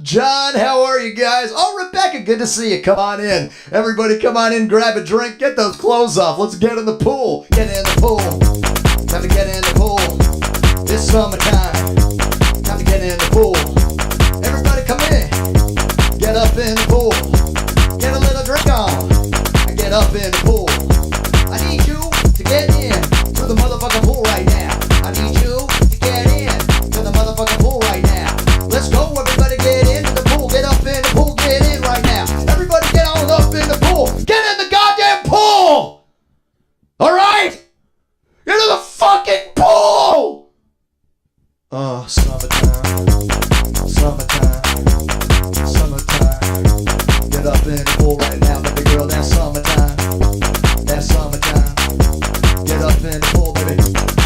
John, how are you guys? Oh, Rebecca, good to see you. Come on in. Everybody come on in, grab a drink, get those clothes off. Let's get in the pool. Get in the pool. Time to get in the pool. It's summertime. Time to get in the pool. Everybody come in. Get up in the pool. Get a little drink on. And get up in the pool. I need you to get in to the motherfucking pool right now. I need you to get in to the motherfucking pool right now. Let's go, everybody get into the pool. Get up in the pool, get in right now. Everybody get on up in the pool. Get in the goddamn pool! Alright? Into the fucking pool! Oh, summertime. Summertime. Summertime. Get up in the pool right now, baby girl. That's summertime. That's summertime. Get up in the pool, baby.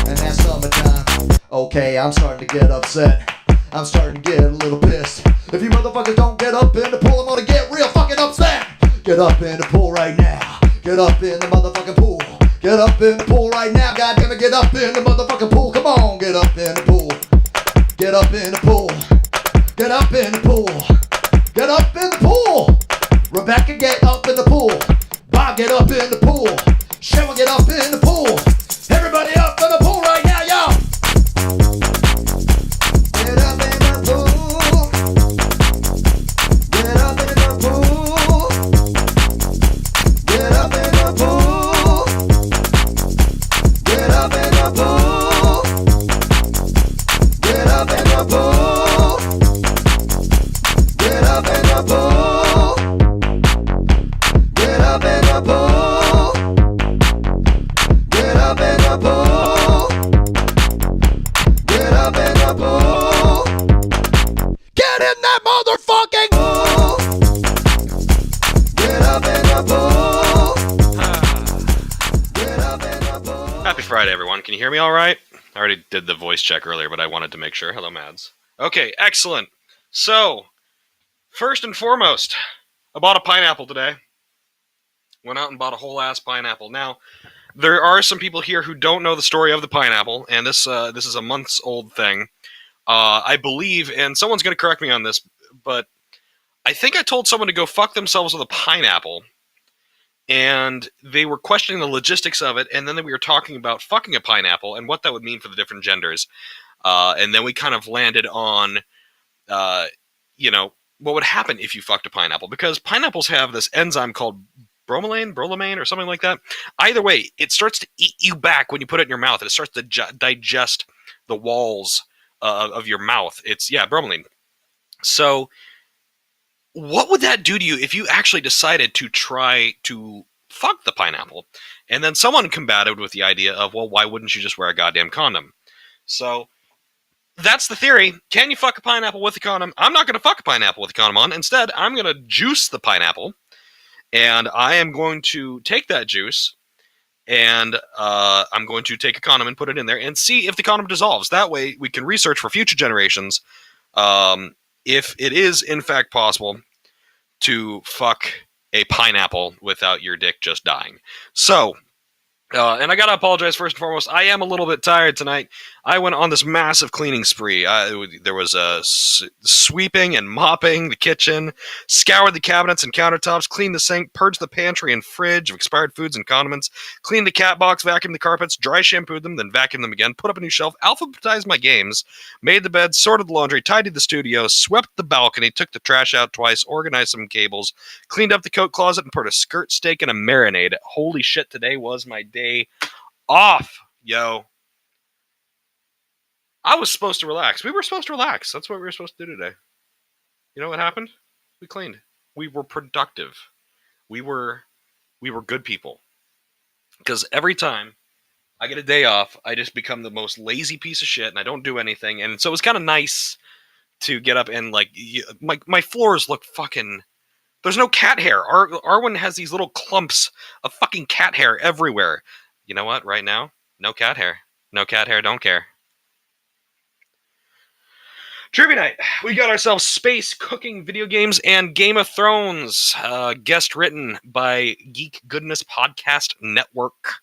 And that's summertime. Okay, I'm starting to get upset. I'm starting to get a little pissed. If you motherfuckers don't get up in the pool, I'm gonna get real fucking upset. Get up in the pool right now. Get up in the motherfucking pool. Get up in the pool right now. Goddamn it, get up in the motherfucking pool. Come on, get up in the pool. Get up in the pool. Get up in the pool. Get up in the pool. Rebecca, get up in the pool. Bob, get up in the pool. Cheryl, get up in the pool. Everybody up in the pool right now, y'all. Get up in the pool. Get up in the pool. Get up in the pool. Get up in the pool. Get up in the pool. Get up in the pool. Get up in the pool. Get up in the pool. Get up in the pool. Get in that motherfucking pool. Get up in the pool. Get up in the pool. Happy Friday, everyone. Can you hear me all right? I already did the voice check earlier, but I wanted to make sure. Hello, Mads. Okay, excellent. So, first and foremost, I bought a pineapple today. Went out and bought a whole ass pineapple. Now, there are some people here who don't know the story of the pineapple, and this is a months old thing. I believe, and someone's going to correct me on this, but I think I told someone to go fuck themselves with a pineapple, and they were questioning the logistics of it, and then we were talking about fucking a pineapple and what that would mean for the different genders. And then we kind of landed on, what would happen if you fucked a pineapple, because pineapples have this enzyme called bromolamine, or something like that. Either way, it starts to eat you back when you put it in your mouth, and it starts to digest the walls of your mouth. It's, bromelain. So, what would that do to you if you actually decided to try to fuck the pineapple? And then someone combated with the idea of, well, why wouldn't you just wear a goddamn condom? So, that's the theory. Can you fuck a pineapple with a condom? I'm not going to fuck a pineapple with a condom on. Instead, I'm going to juice the pineapple. And I am going to take that juice, and I'm going to take a condom and put it in there and see if the condom dissolves. That way, we can research for future generations if it is, in fact, possible to fuck a pineapple without your dick just dying. So, and I gotta apologize first and foremost. I am a little bit tired tonight. I went on this massive cleaning spree. There was sweeping and mopping the kitchen, scoured the cabinets and countertops, cleaned the sink, purged the pantry and fridge of expired foods and condiments, cleaned the cat box, vacuumed the carpets, dry shampooed them, then vacuumed them again, put up a new shelf, alphabetized my games, made the bed, sorted the laundry, tidied the studio, swept the balcony, took the trash out twice, organized some cables, cleaned up the coat closet, and put a skirt steak in a marinade. Holy shit, today was my day off, yo. I was supposed to relax. We were supposed to relax. That's what we were supposed to do today. You know what happened? We cleaned. We were productive. We were good people. Because every time I get a day off, I just become the most lazy piece of shit, and I don't do anything. And so it was kind of nice to get up and, like, my floors look fucking... There's no cat hair. Arwen has these little clumps of fucking cat hair everywhere. You know what? Right now, no cat hair. No cat hair, don't care. Trivia night. We got ourselves space, cooking, video games, and Game of Thrones. Guest written by Geek Goodness Podcast Network.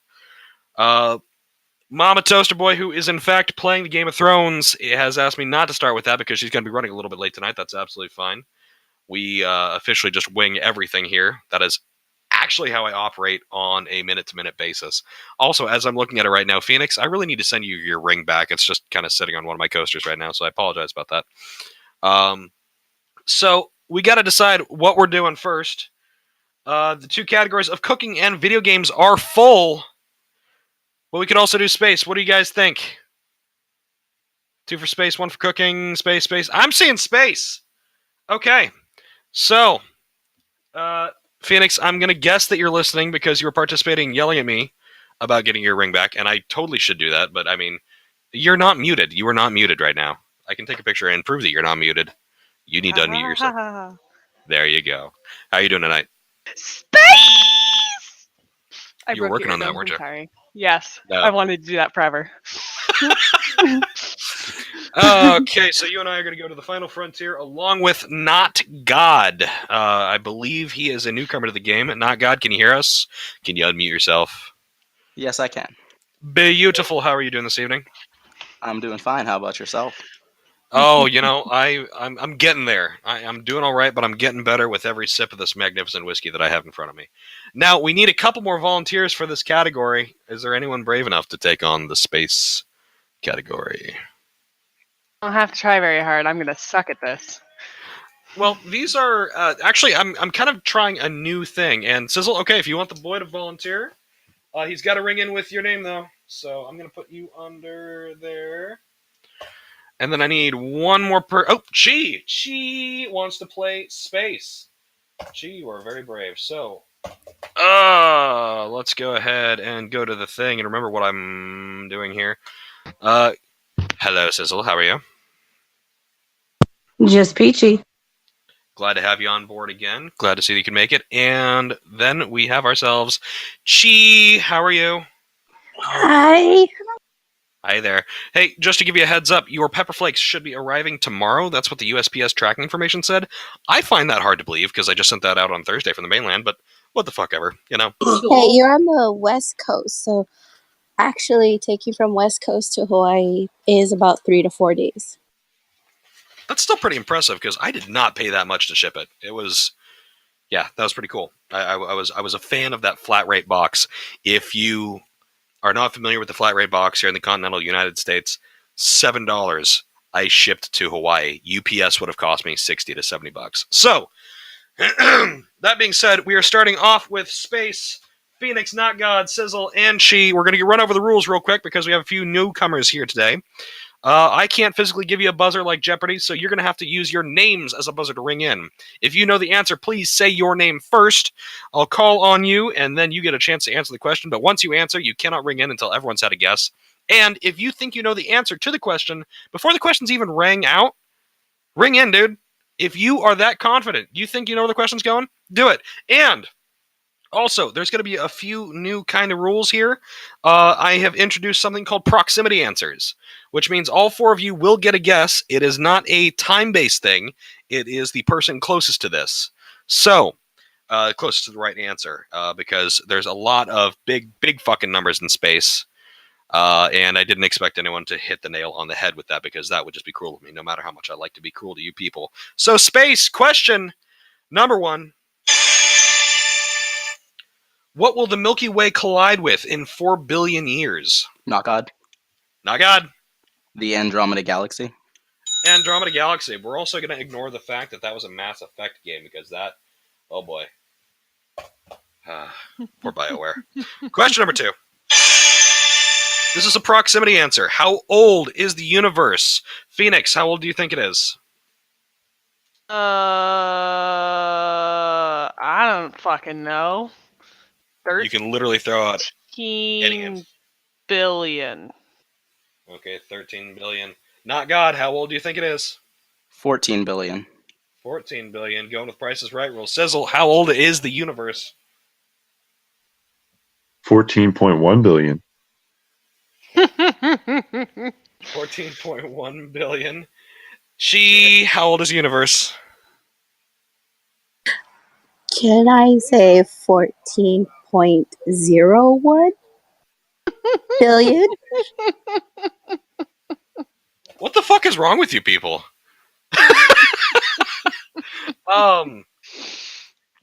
Mama Toaster Boy, who is in fact playing the Game of Thrones, has asked me not to start with that because she's going to be running a little bit late tonight. That's absolutely fine. We officially just wing everything here. That is actually how I operate on a minute-to-minute basis. Also, as I'm looking at it right now, Phoenix, I really need to send you your ring back. It's just kind of sitting on one of my coasters right now, so I apologize about that. So we got to decide what we're doing first. The two categories of cooking and video games are full, but we could also do space. What do you guys think? 2 for space, 1 for cooking, space. I'm seeing space. Okay, so Phoenix, I'm going to guess that you're listening because you were participating, yelling at me about getting your ring back, and I totally should do that, but I mean, you're not muted. You are not muted right now. I can take a picture and prove that you're not muted. You need to unmute yourself. There you go. How are you doing tonight? Space! You were working on that, weren't you? Sorry. Yes. No. I wanted to do that forever. Okay, so you and I are going to go to the final frontier along with Not God. I believe he is a newcomer to the game. Not God, can you hear us? Can you unmute yourself? Yes, I can. Beautiful. How are you doing this evening? I'm doing fine. How about yourself? Oh, you know, I'm getting there. I'm doing all right, but I'm getting better with every sip of this magnificent whiskey that I have in front of me. Now, we need a couple more volunteers for this category. Is there anyone brave enough to take on the space category? I don't have to try very hard. I'm going to suck at this. Well, these are actually I'm kind of trying a new thing. And Sizzle, okay, if you want the boy to volunteer, he's got to ring in with your name though. So I'm gonna put you under there. And then I need one more oh, Chi! Chi wants to play space. Chi, you are very brave. So, let's go ahead and go to the thing and remember what I'm doing here. Hello, Sizzle. How are you? Just peachy. Glad to have you on board again. Glad to see that you can make it. And then we have ourselves Chi. How are you? Hi. Hi there. Hey, just to give you a heads up, your pepper flakes should be arriving tomorrow. That's what the USPS tracking information said. I find that hard to believe because I just sent that out on Thursday from the mainland, but what the fuck ever, you know? Hey, you're on the West Coast, so actually taking from West Coast to Hawaii is about 3 to 4 days. That's still pretty impressive because I did not pay that much to ship it. It was, yeah, that was pretty cool. I was a fan of that flat rate box. If you are not familiar with the flat rate box here in the continental United States, $7 I shipped to Hawaii. UPS would have cost me $60 to $70. So, that being said, we are starting off with Space, Phoenix, Not God, Sizzle, and Chi. We're going to run over the rules real quick because we have a few newcomers here today. I can't physically give you a buzzer like Jeopardy, so you're going to have to use your names as a buzzer to ring in. If you know the answer, please say your name first. I'll call on you, and then you get a chance to answer the question. But once you answer, you cannot ring in until everyone's had a guess. And if you think you know the answer to the question, before the question's even rang out, ring in, dude. If you are that confident, you think you know where the question's going, do it. And also, there's going to be a few new kind of rules here. I have introduced something called proximity answers, which means all 4 of you will get a guess. It is not a time-based thing. It is the person closest to this. So, closest to the right answer, because there's a lot of big fucking numbers in space. And I didn't expect anyone to hit the nail on the head with that because that would just be cruel of me, no matter how much I like to be cruel to you people. So, space, question number 1. What will the Milky Way collide with in 4 billion years? Not God. Not God. The Andromeda Galaxy. Andromeda Galaxy. We're also going to ignore the fact that that was a Mass Effect game because that, oh boy. Poor BioWare. Question number 2. This is a proximity answer. How old is the universe? Phoenix, how old do you think it is? I don't fucking know. 13 You can literally throw out any billion. Okay, 13 billion. Not God, how old do you think it is? 14 billion. 14 billion. Going with Price is Right rule. Sizzle, how old is the universe? 14.1 billion. 14.1 billion. Chi, how old is the universe? Can I say 14.01? Billion? What the fuck is wrong with you people?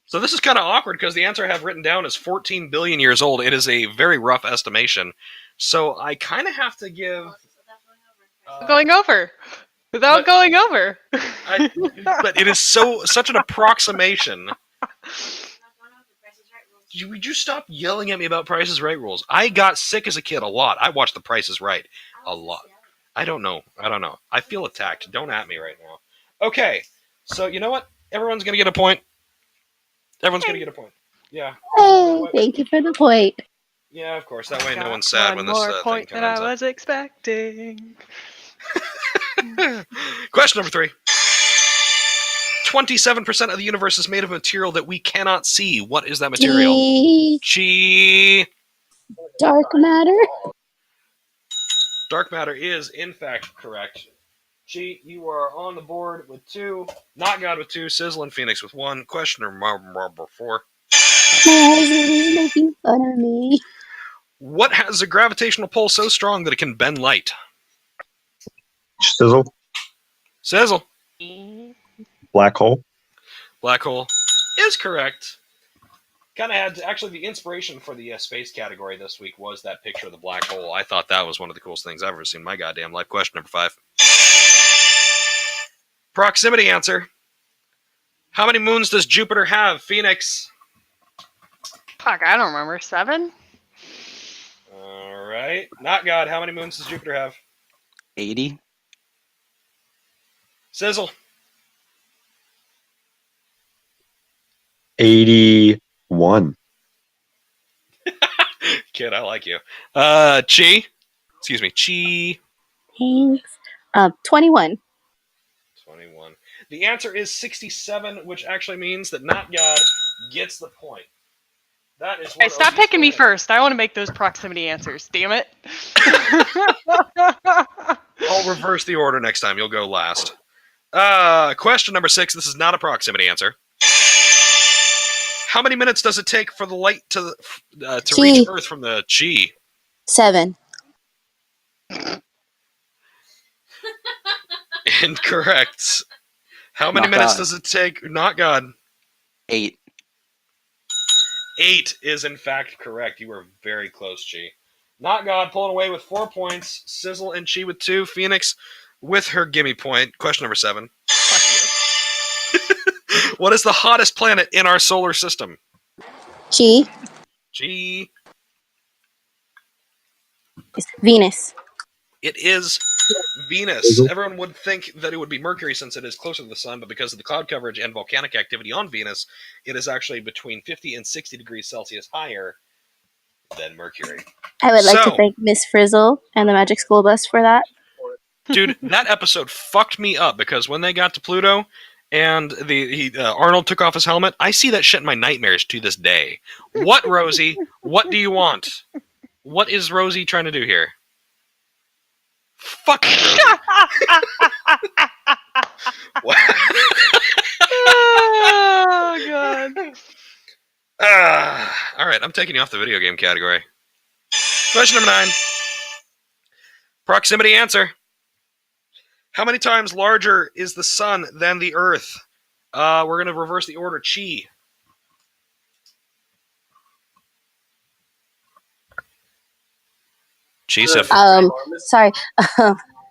So this is kind of awkward because the answer I have written down is 14 billion years old. It is a very rough estimation. So I kind of have to give... Going over. Without going over. but it is such an approximation. Would you stop yelling at me about Price is Right rules? I got sick as a kid a lot. I watched The Price is Right a lot. I don't know. I feel attacked. Don't at me right now. Okay, so you know what? Everyone's going to get a point. Everyone's going to get a point. Yeah. Hey, thank you for the point. Yeah, of course. That way no one's sad when this One more thing point than comes I up. was expecting. Question number 3. 27% of the universe is made of material that we cannot see. What is that material? Chi. Dark matter? Dark matter is, in fact, correct. Chi, you are on the board with 2. Not God with 2. Sizzle and Phoenix with 1. Question number 4. My husband is making fun of me. What has a gravitational pull so strong that it can bend light? Sizzle. Sizzle. Black hole. Black hole is correct. Kind of had actually the inspiration for the space category this week was that picture of the black hole. I thought that was one of the coolest things I've ever seen in my goddamn life. Question number 5. Proximity answer. How many moons does Jupiter have? Phoenix. Fuck, I don't remember. 7? All right. Not God. How many moons does Jupiter have? 80. Sizzle. 81. Kid, I like you. Chi. Excuse me. Chi. Thanks. 21. 21. The answer is 67, which actually means that Not God gets the point. That is what Hey, stop picking me first. I want to make those proximity answers. Damn it. I'll reverse the order next time. You'll go last. Question number 6. This is not a proximity answer. How many minutes does it take for the light to reach Earth from the Chi? 7. Incorrect. How many Not minutes God. does it take? Not God. 8. 8 is in fact correct. You were very close, Chi. Not God pulling away with 4 points. Sizzle and Chi with 2. Phoenix with her gimme point. Question number 7. What is the hottest planet in our solar system? Chi. Chi. Venus. It is Venus. Everyone would think that it would be Mercury since it is closer to the sun, but because of the cloud coverage and volcanic activity on Venus, it is actually between 50 and 60 degrees Celsius higher than Mercury. I would like to thank Miss Frizzle and the Magic School Bus for that. Dude, that episode fucked me up because when they got to Pluto and Arnold took off his helmet, I see that shit in my nightmares to this day. What, Rosie? What do you want? What is Rosie trying to do here? Fuck you, Rosie. Oh, God. All right, I'm taking you off the video game category. Question number 9. Proximity answer. How many times larger is the sun than the Earth? We're going to reverse the order. Chi. Chi. Sorry.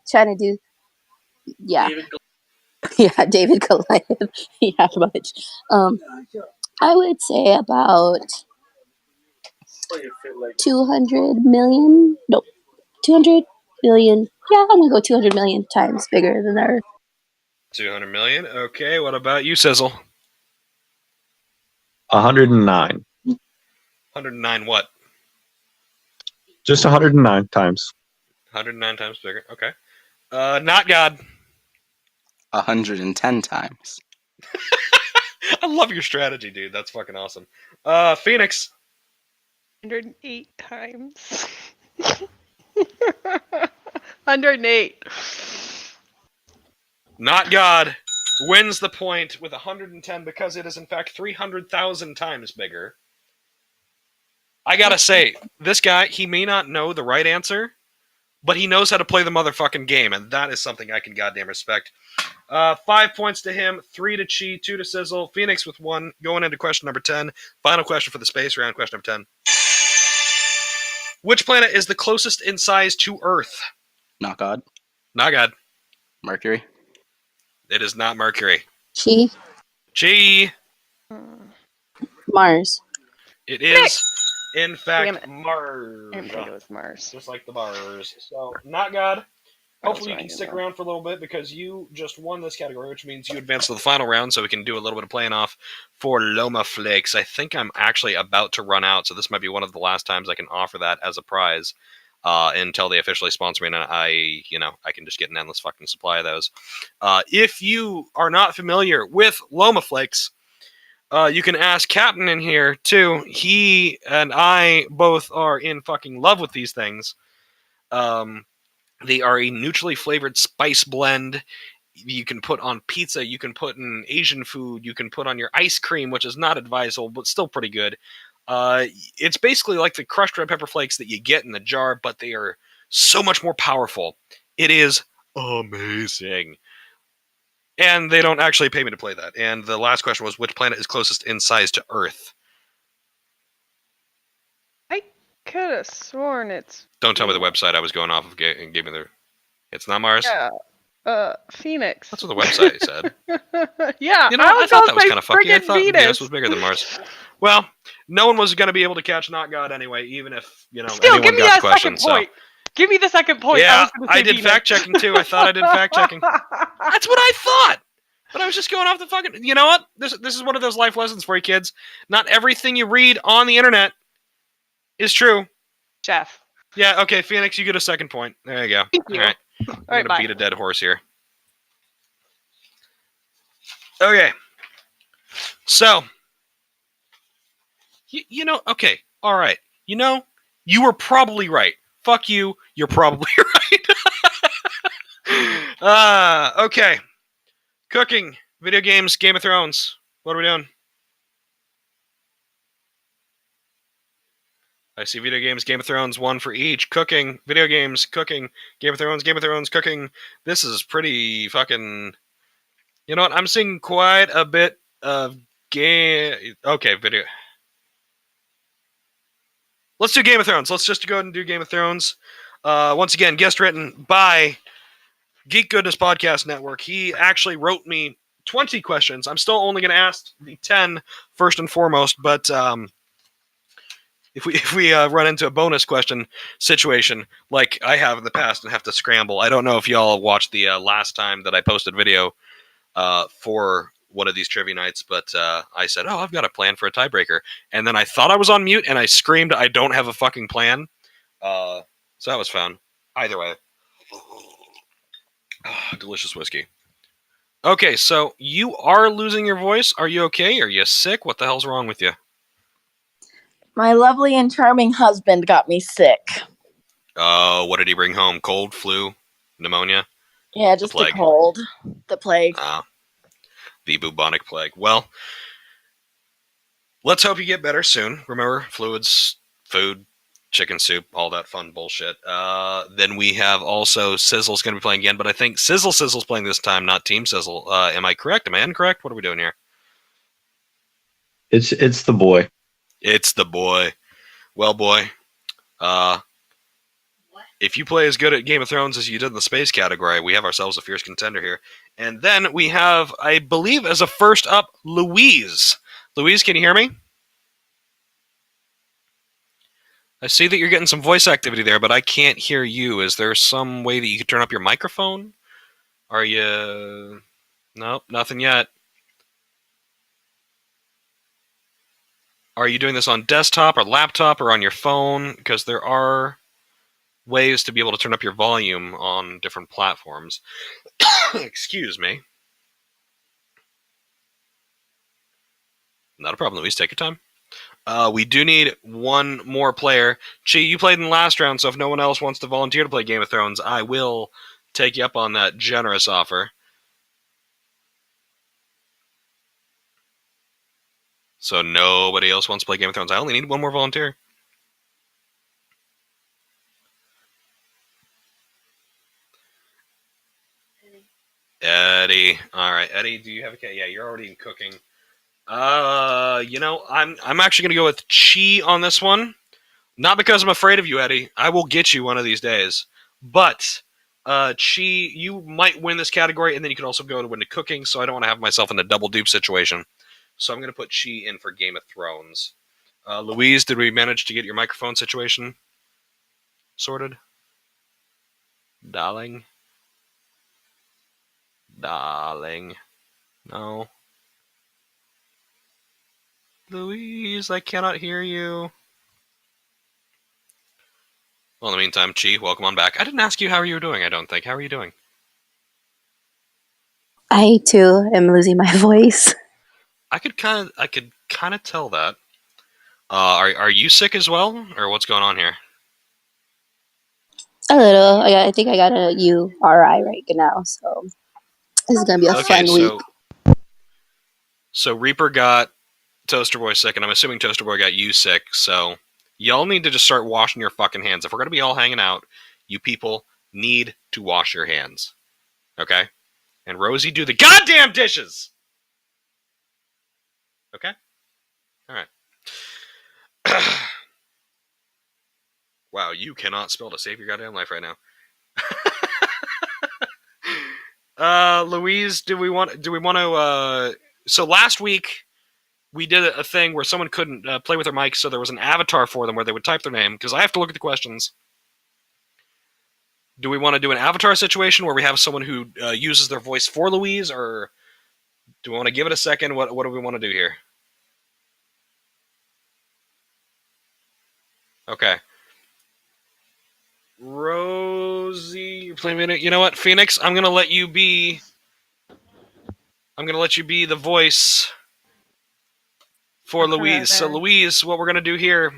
Trying to do. Yeah. Yeah, David Goliath. Yeah, much. I would say about 200 million. No, 200 billion. Yeah, I'm gonna go 200 million times bigger than the Earth. 200 million. Okay, what about you, Sizzle? 109. 109 what? Just 109 times. 109 times bigger. Okay. Not God. 110 times. I love your strategy, dude. That's fucking awesome. Phoenix. 108 times. 108. Not God wins the point with 110 because it is in fact 300,000 times bigger. I gotta say, this guy, he may not know the right answer, but he knows how to play the motherfucking game, and that is something I can goddamn respect. 5 points to him, 3 to Chi, 2 to Sizzle, Phoenix with 1, going into question number 10. Final question for the space round, question number 10. Which planet is the closest in size to Earth? Not God. Not God. Mercury. It is not Mercury. Chi. Chi. Mars. It is, in Damn fact, it. Mars. I didn't think it was Mars. Just like the bars. So, not God. Hopefully you can stick around. around for a little bit because you just won this category, which means you advance to the final round, so we can do a little bit of playing off for Loma Flakes. I think I'm actually about to run out, so this might be one of the last times I can offer that as a prize until they officially sponsor me, and I can just get an endless fucking supply of those. If you are not familiar with Loma Flakes, you can ask Captain in here too. He and I both are in fucking love with these things. They are a neutrally flavored spice blend. You can put on pizza, you can put in Asian food, you can put on your ice cream, which is not advisable, but still pretty good. It's basically like the crushed red pepper flakes that you get in the jar, but they are so much more powerful. It is amazing. And they don't actually pay me to play that. And the last question was, which planet is closest in size to Earth? I could have sworn it's. Don't tell me the website I was going off of and gave me the... It's not Mars? Yeah. Phoenix. That's what the website said. Yeah. You know, I thought that was kind of fucky. I friggin' thought Venus. Venus was bigger than Mars. Well, no one was going to be able to catch Not God anyway, even if, Still, anyone give me got that the question. second point. Give me the second point. Yeah, I did did fact-checking too. I thought I did fact-checking. That's what I thought! But I was just going off the fucking... You know what? This is one of those life lessons for you kids. Not everything you read on the internet is true. Jeff. Yeah, okay, Phoenix, you get a second point. There you go. Thank you. All right. All I'm right, going to beat a dead horse here. Okay. So, okay, all right. You were probably right. Fuck you, you're probably right. Okay. Cooking, video games, Game of Thrones. What are we doing? I see video games, Game of Thrones, one for each. Cooking, video games, cooking, Game of Thrones, cooking. This is pretty fucking... You know what? I'm seeing quite a bit of game... Okay, video... Let's do Game of Thrones. Let's just go ahead and do Game of Thrones. Once again, guest written by Geek Goodness Podcast Network. He actually wrote me 20 questions. I'm still only going to ask the 10 first and foremost, but if we run into a bonus question situation like I have in the past and have to scramble, I don't know if y'all watched the last time that I posted video for one of these trivia nights, but I said, I've got a plan for a tiebreaker. And then I thought I was on mute, and I screamed, I don't have a fucking plan. So that was fun. Either way. Delicious whiskey. Okay, so you are losing your voice. Are you okay? Are you sick? What the hell's wrong with you? My lovely and charming husband got me sick. Oh, what did he bring home? Cold, flu, pneumonia? Yeah, just the cold. The plague. The bubonic plague. Well, let's hope you get better soon. Remember, fluids, food, chicken soup, all that fun bullshit. Then we have also Sizzle's going to be playing again, but I think Sizzle's playing this time, not Team Sizzle. Am I correct? Am I incorrect? What are we doing here? It's the boy. It's the boy. Well, boy. If you play as good at Game of Thrones as you did in the space category, we have ourselves a fierce contender here. And then we have, I believe, as a first up, Louise. Louise, can you hear me? I see that you're getting some voice activity there, but I can't hear you. Is there some way that you could turn up your microphone? Are you... Nope, nothing yet. Are you doing this on desktop or laptop or on your phone? Because there are ways to be able to turn up your volume on different platforms. Excuse me. Not a problem, Louise. Take your time. We do need one more player. Chi, you played in the last round, so if no one else wants to volunteer to play Game of Thrones, I will take you up on that generous offer. So nobody else wants to play Game of Thrones. I only need one more volunteer. Eddie. All right, Eddie. Do you have a cat? Yeah, you're already cooking. I'm actually gonna go with Chi on this one. Not because I'm afraid of you, Eddie. I will get you one of these days. But Chi, you might win this category, and then you can also go to win the cooking. So I don't want to have myself in a double dupe situation. So I'm gonna put Chi in for Game of Thrones. Louise, did we manage to get your microphone situation sorted? Darling? No. Louise, I cannot hear you. Well, in the meantime, Chi, welcome on back. I didn't ask you how you were doing, I don't think. How are you doing? I too am losing my voice. I could kind of tell that. Are you sick as well, or what's going on here? A little. I think I got a URI right now, so this is gonna be a fun week. So Reaper got Toaster Boy sick, and I'm assuming Toaster Boy got you sick. So y'all need to just start washing your fucking hands. If we're gonna be all hanging out, you people need to wash your hands, okay? And Rosie, do the goddamn dishes. Okay. All right. Wow, you cannot spell to save your goddamn life right now. Louise, do we want to? So last week we did a thing where someone couldn't play with their mic, so there was an avatar for them where they would type their name. Because I have to look at the questions. Do we want to do an avatar situation where we have someone who uses their voice for Louise, or do we want to give it a second? What do we want to do here? Okay. Rosie, you're playing me. You know what, Phoenix? I'm gonna let you be the voice for Louise. So Louise, what we're gonna do here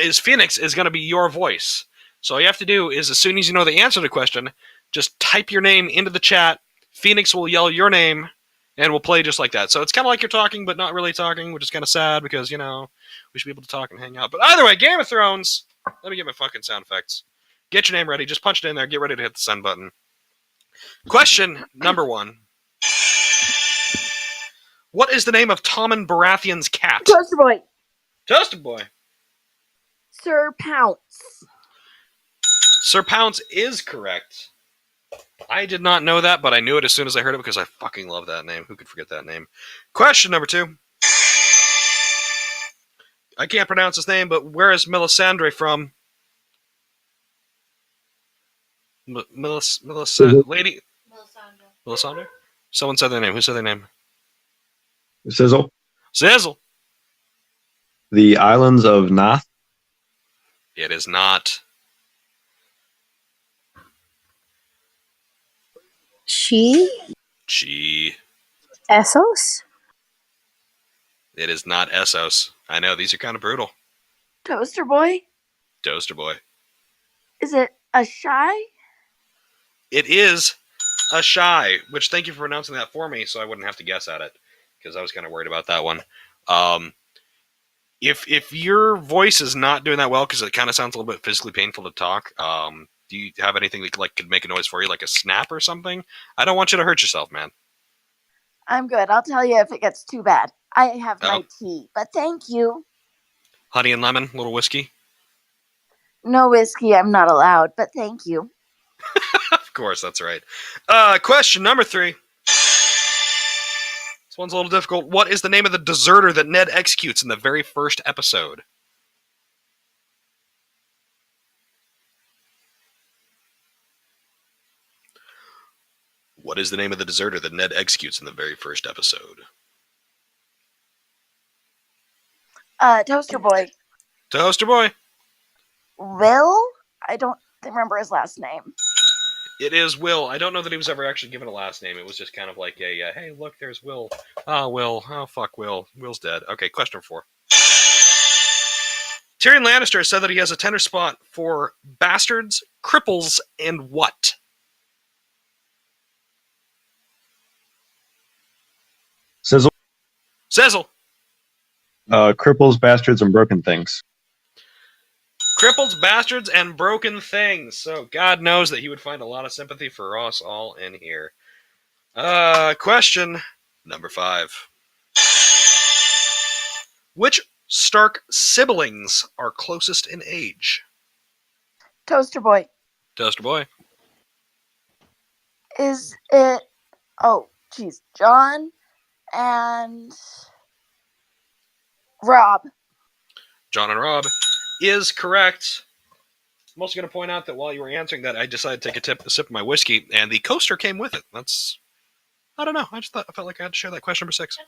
is Phoenix is gonna be your voice. So all you have to do is, as soon as you know the answer to the question, just type your name into the chat. Phoenix will yell your name, and we'll play just like that. So it's kind of like you're talking, but not really talking, which is kind of sad because, we should be able to talk and hang out. But either way, Game of Thrones. Let me get my fucking sound effects. Get your name ready. Just punch it in there. Get ready to hit the send button. Question number 1. What is the name of Tommen Baratheon's cat? Toaster Boy. Toaster Boy. Sir Pounce. Sir Pounce is correct. I did not know that, but I knew it as soon as I heard it because I fucking love that name. Who could forget that name? Question number 2. I can't pronounce his name, but where is Melisandre from? Lady? Melisandre? Someone said their name. Who said their name? Sizzle. Sizzle. The islands of Nath. It is not. She? Essos? It is not Essos. I know, these are kind of brutal. Toaster Boy. Toaster Boy. Is it a shy? It is a shy, which thank you for pronouncing that for me so I wouldn't have to guess at it, because I was kind of worried about that one. If your voice is not doing that well, because it kind of sounds a little bit physically painful to talk, do you have anything that could make a noise for you, like a snap or something? I don't want you to hurt yourself, man. I'm good. I'll tell you if it gets too bad. I have my tea, but thank you. Honey and lemon, little whiskey? No whiskey, I'm not allowed, but thank you. Of course, that's right. Question number 3. This one's a little difficult. What is the name of the deserter that Ned executes in the very first episode? What is the name of the deserter that Ned executes in the very first episode? Toaster Boy. Toaster Boy. Will? I don't remember his last name. It is Will. I don't know that he was ever actually given a last name. It was just kind of like a, hey, look, there's Will. Oh, Will. Oh, fuck Will. Will's dead. Okay, question 4. Tyrion Lannister said that he has a tender spot for bastards, cripples, and what? Sizzle. Sizzle. Cripples, bastards, and broken things. Cripples, bastards, and broken things. So God knows that he would find a lot of sympathy for us all in here. Question number 5. Which Stark siblings are closest in age? Toaster Boy. Toaster Boy. Is it? Oh, geez, John and Rob. John and Rob is correct. I'm also going to point out that while you were answering that, I decided to take a sip of my whiskey, and the coaster came with it. That's, I don't know. I felt like I had to share that. Question number 6.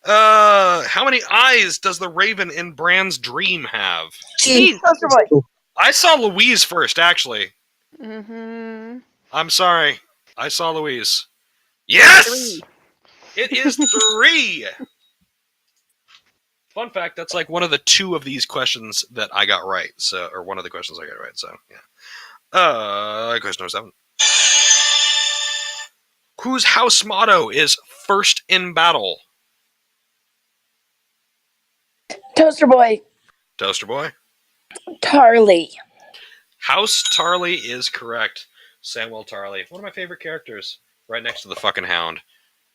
How many eyes does the Raven in Bran's dream have? Jeez. Toaster Boy. I saw Louise first, actually. Mm-hmm. I'm sorry. I saw Louise. Yes! 3. It is 3! Fun fact, that's like one of the 2 of these questions that I got right. So, or one of the questions I got right, so yeah. Question number 7. Whose house motto is first in battle? Toaster Boy. Toaster Boy. Tarly. House Tarly is correct. Samuel Tarly. One of my favorite characters. Right next to the fucking Hound.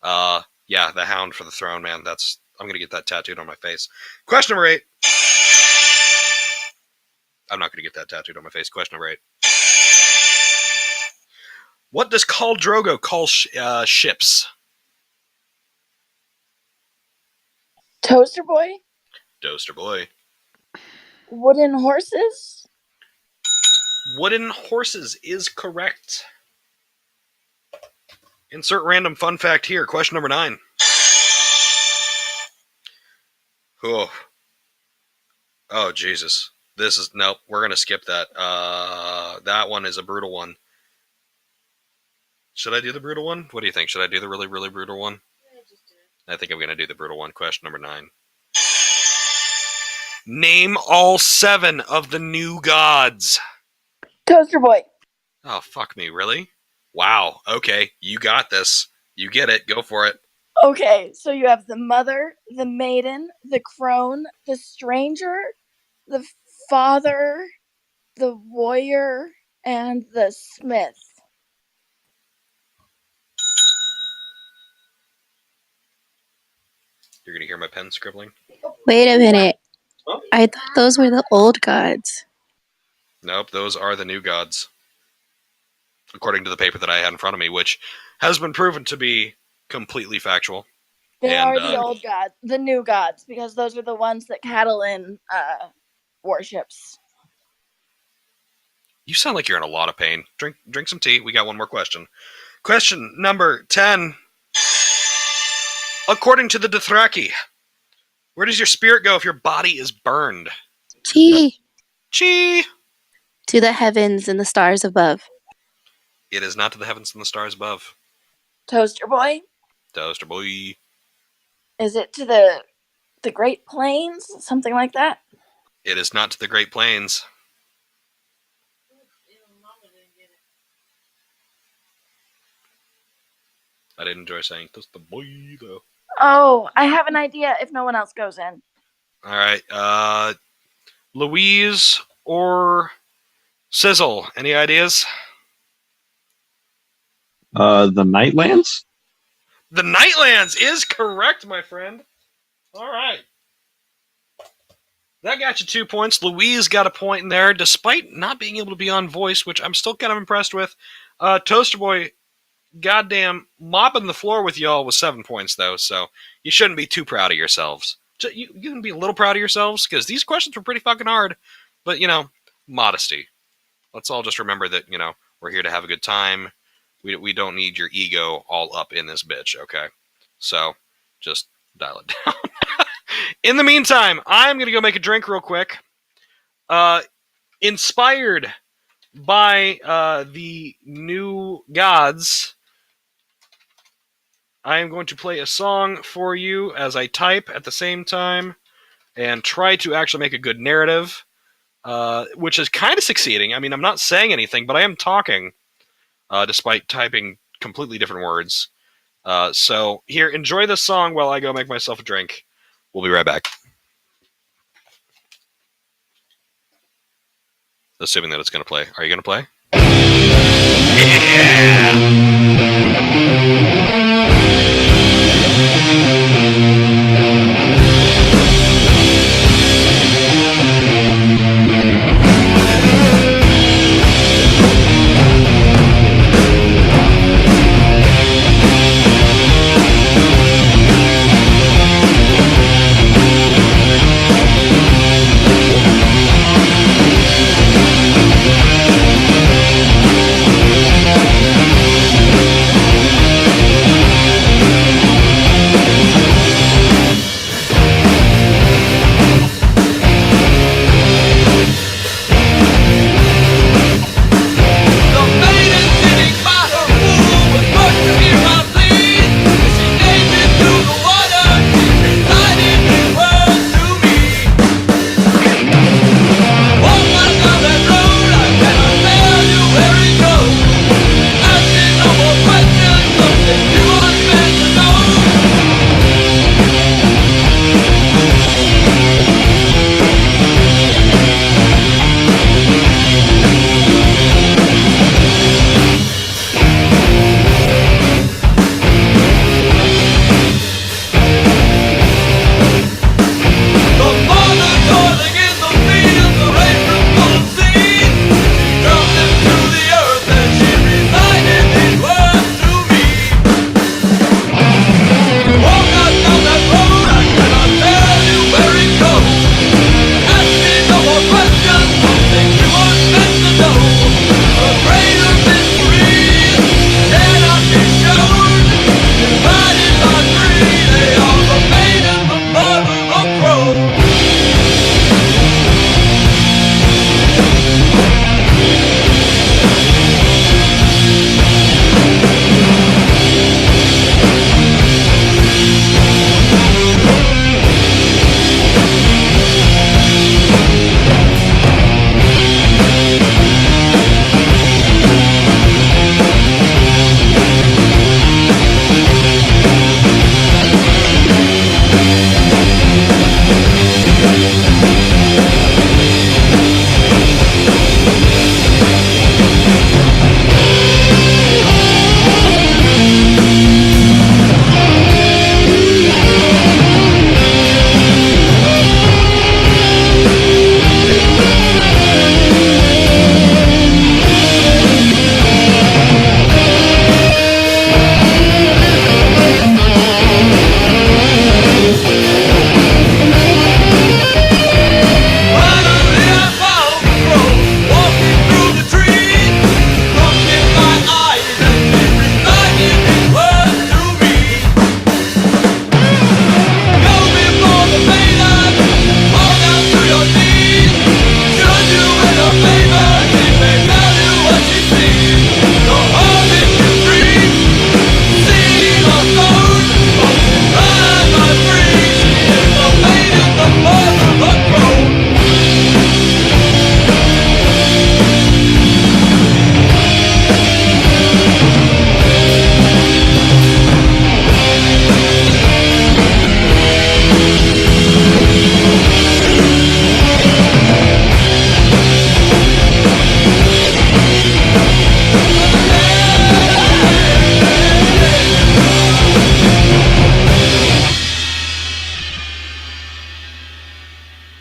Yeah, the Hound for the throne, man. I'm gonna get that tattooed on my face. Question number 8. I'm not gonna get that tattooed on my face. Question number 8. What does Khal Drogo call ships? Toaster Boy. Toaster Boy. Wooden horses. Wooden horses is correct. Insert random fun fact here. Question number 9. Oh, Jesus. Nope, we're going to skip that. That one is a brutal one. Should I do the brutal one? What do you think? Should I do the really, really brutal one? Yeah, just do it. I think I'm going to do the brutal one. Question number 9. Name all 7 of the new gods. Toaster Boy. Oh, fuck me, really? Wow, okay, you got this. You get it, go for it. Okay, so you have the mother, the maiden, the crone, the stranger, the father, the warrior, and the smith. You're going to hear my pen scribbling? Wait a minute. Huh? I thought those were the old gods. Nope, those are the new gods. According to the paper that I had in front of me, which has been proven to be completely factual. They And, are the old gods, the new gods, because those are the ones that Catelyn worships. You sound like you're in a lot of pain. Drink some tea. We got one more question. Question number 10. According to the Dothraki, where does your spirit go if your body is burned? Gee. Chee! To the heavens and the stars above. It is not to the heavens and the stars above. Toaster Boy. Toaster Boy. Is it to the Great Plains? Something like that? It is not to the Great Plains. I did enjoy saying Toaster Boy, though. Oh, I have an idea if no one else goes in. Alright, Louise or Sizzle, any ideas? The Nightlands? The Nightlands is correct, my friend. Alright. That got you 2 points. Louise got a point in there, despite not being able to be on voice, which I'm still kind of impressed with. Toaster Boy, goddamn, mopping the floor with y'all with 7 points, though, so you shouldn't be too proud of yourselves. You can be a little proud of yourselves, because these questions were pretty fucking hard. But, modesty. Let's all just remember that, we're here to have a good time. We don't need your ego all up in this bitch, okay? So, just dial it down. In the meantime, I'm going to go make a drink real quick. Inspired by the new gods, I am going to play a song for you as I type at the same time and try to actually make a good narrative, which is kind of succeeding. I mean, I'm not saying anything, but I am talking, despite typing completely different words. So here, enjoy this song while I go make myself a drink. We'll be right back. assuming that it's going to play. Are you going to play?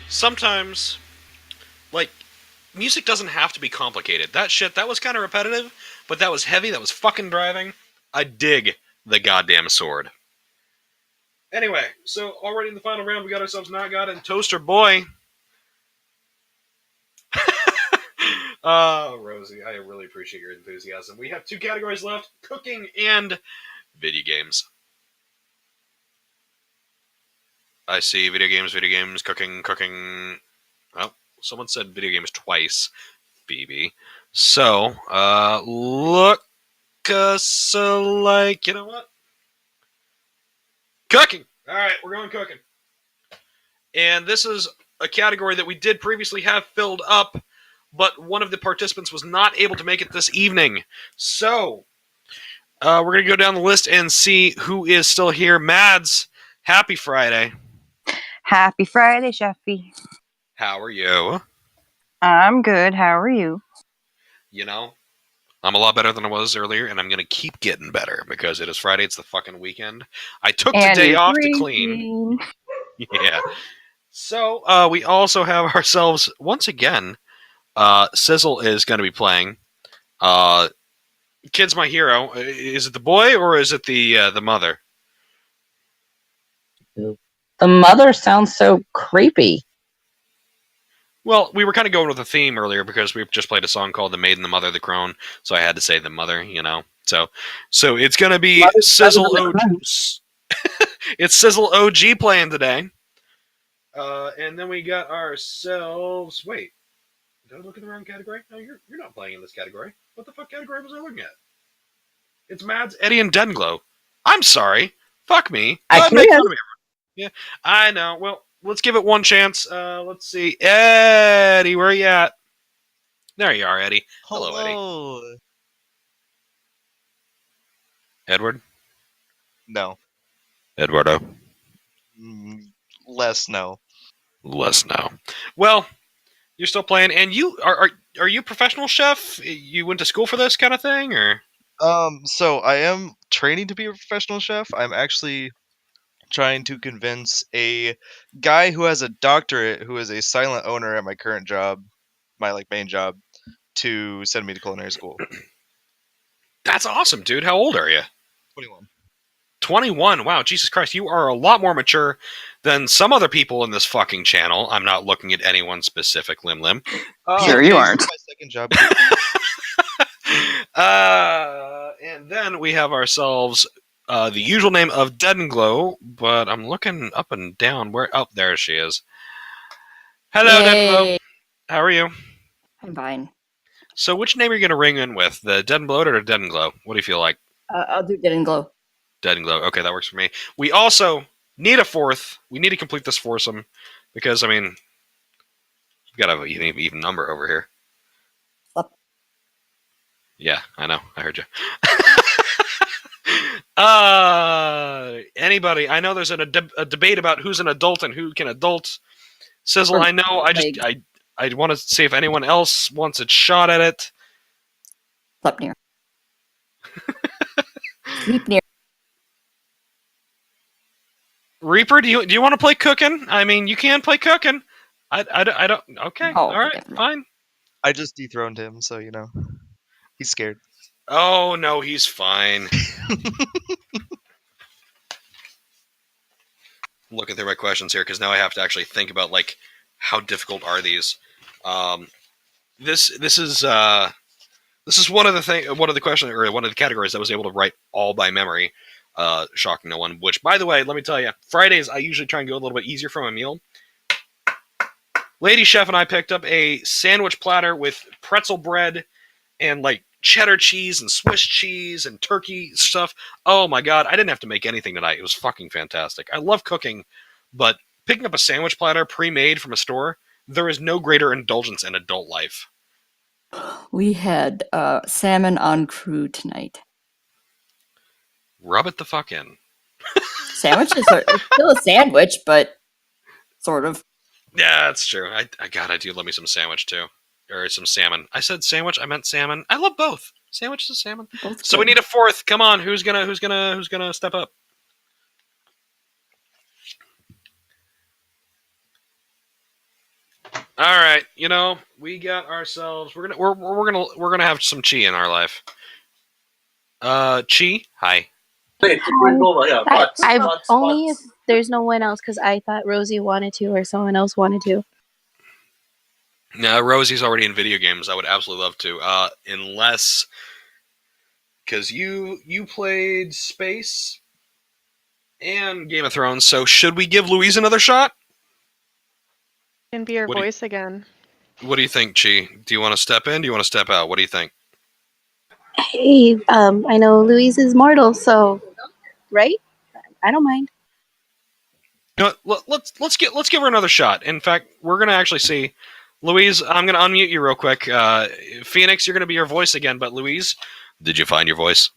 Sometimes, like, music doesn't have to be complicated. That was kind of repetitive, but that was heavy, that was fucking driving. I dig the goddamn sword. Anyway, so already in the final round, we got ourselves Not God and Toaster Boy. Rosie, I really appreciate your enthusiasm. We have 2 categories left, cooking and video games. I see video games, cooking. Oh, someone said video games twice, BB. So, look us like, you know what? Cooking! Alright, we're going cooking. And this is a category that we did previously have filled up, but one of the participants was not able to make it this evening. So, we're going to go down the list and see who is still here. Mads, happy Friday. Happy Friday, Chefy. How are you? I'm good. How are you? You know, I'm a lot better than I was earlier, and I'm gonna keep getting better because it is Friday. It's the fucking weekend. I took the day it's off to clean. raining. Yeah. So we also have ourselves once again. Sizzle is going to be playing. Kid's my hero. Is it the boy or is it the mother? The mother sounds so creepy. Well, we were kind of going with the theme earlier because we just played a song called "The Maiden, the Mother, the Crone," so I had to say the mother. So it's going to be Sizzle OG. It's Sizzle OG playing today. And then we got ourselves. Wait, did I look in the wrong category? No, you're not playing in this category. What the fuck category was I looking at? It's Mads, Eddie, and Denglow. I'm sorry. Fuck me. Make fun of me. Yeah, I know. Well, let's give it one chance. Let's see. Eddie, where are you at? There you are, Eddie. Hello, Eddie. Edward? No. Eduardo? Less no. Less no. Well, you're still playing, and you are you a professional chef? You went to school for this kind of thing, or? So I am training to be a professional chef. I'm actually trying to convince a guy who has a doctorate, who is a silent owner at my current job, my main job, to send me to culinary school. That's awesome, dude. How old are you? 21. 21. Wow, Jesus Christ. You are a lot more mature than some other people in this fucking channel. I'm not looking at anyone specific, Lim. Sure you aren't. My second job. And then we have ourselves the usual name of Dead and Glow, but I'm looking up and down. Where? Oh, there she is. Hello, Dead and Glow. How are you? I'm fine. So, which name are you going to ring in with? The Dead and Bloated or Dead and Glow? What do you feel like? I'll do Dead and Glow. Dead and Glow. Okay, that works for me. We also need a fourth. We need to complete this foursome because, I mean, we've got an even number over here. Up. Yeah, I know. I heard you. Anybody? I know there's a debate about who's an adult and who can adult. Sizzle, I know. I want to see if anyone else wants a shot at it. Sleep near. Sleep near. Reaper, do you want to play cooking? I mean, you can play cooking. I don't. Okay, all right, definitely. fine. I just dethroned him, so he's scared. Oh no, he's fine. Looking through my questions here because now I have to actually think about how difficult are these. This is one of the questions or one of the categories I was able to write all by memory. Shocking no one. Which, by the way, let me tell you, Fridays I usually try and go a little bit easier for my meal. Lady Chef and I picked up a sandwich platter with pretzel bread and cheddar cheese and Swiss cheese and turkey stuff. Oh my god, I didn't have to make anything tonight. It was fucking fantastic. I love cooking, but picking up a sandwich platter pre-made from a store, there is no greater indulgence in adult life. We had salmon en croute tonight. Rub it the fuck in. Sandwiches are it's still a sandwich, but sort of. Yeah, that's true. I do love me some sandwich too. Or some salmon. I said sandwich, I meant salmon. I love both. Sandwiches and salmon. Both so we good. need a fourth. Come on, who's gonna step up? All right, we got ourselves. We're gonna have some chi in our life. Chi, hi. I've only if there's no one else because I thought Rosie wanted to or someone else wanted to. No, Rosie's already in video games. I would absolutely love to, unless because you played Space and Game of Thrones. So should we give Louise another shot? Can be your voice again. What do you think, Chi? Do you want to step in? Do you want to step out? What do you think? Hey, I know Louise is mortal, so right? I don't mind. You know, let's give her another shot. In fact, we're gonna actually see. Louise, I'm gonna unmute you real quick. Phoenix, you're gonna be your voice again, but Louise, did you find your voice?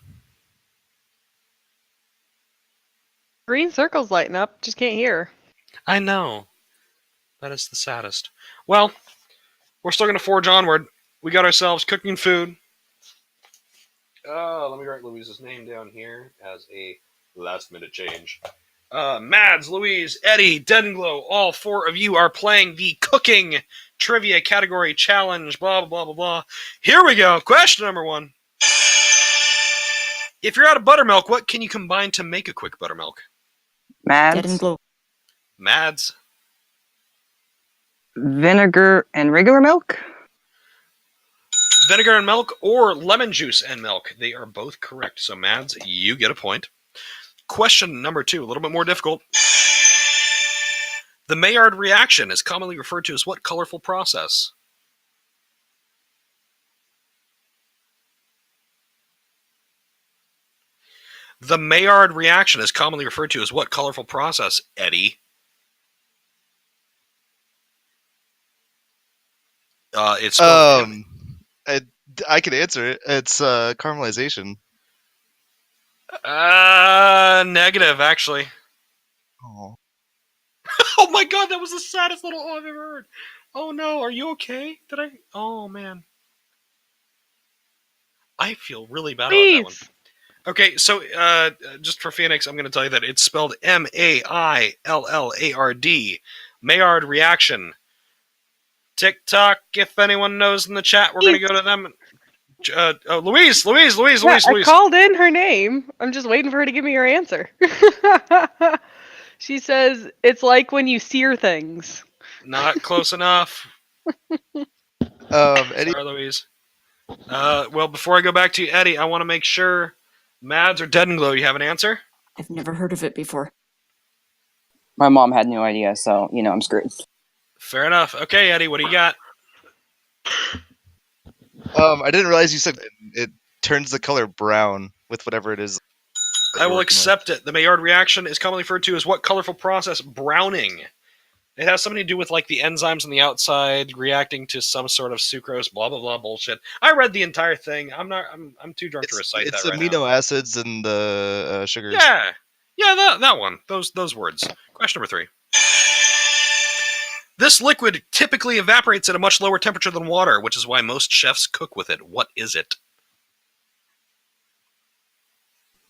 Green circles lighting up. Just can't hear. I know. That is the saddest. Well, We're still going to forge onward. We got ourselves cooking food. Let me write Louise's name down here as a last-minute change. Mads, Louise, Eddie, Dead and Glow, all 4 of you are playing the cooking trivia category challenge, blah, blah, blah, blah, blah. Here we go. Question number 1. If you're out of buttermilk, what can you combine to make a quick buttermilk? Dead and Mads, Glow. Mads, vinegar, and regular milk. vinegar and milk, or lemon juice and milk. They are both correct. So, Mads, you get a point. Question number 2, a little bit more difficult. The Maillard reaction is commonly referred to as what colorful process? The Maillard reaction is commonly referred to as what colorful process, Eddie? It's spelled I can answer it. It's caramelization. negative, actually. Oh. Oh my god, that was the saddest little oh I've ever heard. Oh no, are you okay? Did I? Oh man. I feel really bad about that one. Please. Okay, so just for Phoenix, I'm going to tell you that it's spelled M-A-I-L-L-A-R-D. Maillard reaction. TikTok, if anyone knows in the chat, we're going to go to them. Louise. I called in her name. I'm just waiting for her to give me her answer. She says it's like when you sear things. Not close enough. Eddie. Sorry, Louise. Well, before I go back to you, Eddie, I want to make sure Mads or Dead and Glow, you have an answer? I've never heard of it before. My mom had no idea, so, I'm screwed. Fair enough. Okay, Eddie, what do you got? I didn't realize you said it turns the color brown with whatever it is. I will accept it. The Maillard reaction is commonly referred to as what colorful process? Browning. It has something to do with like the enzymes on the outside reacting to some sort of sucrose, blah blah blah bullshit. I read the entire thing. I'm too drunk to recite that right now. It's amino acids and the sugars. Yeah, that one. Those words. Question number 3. This liquid typically evaporates at a much lower temperature than water, which is why most chefs cook with it. What is it?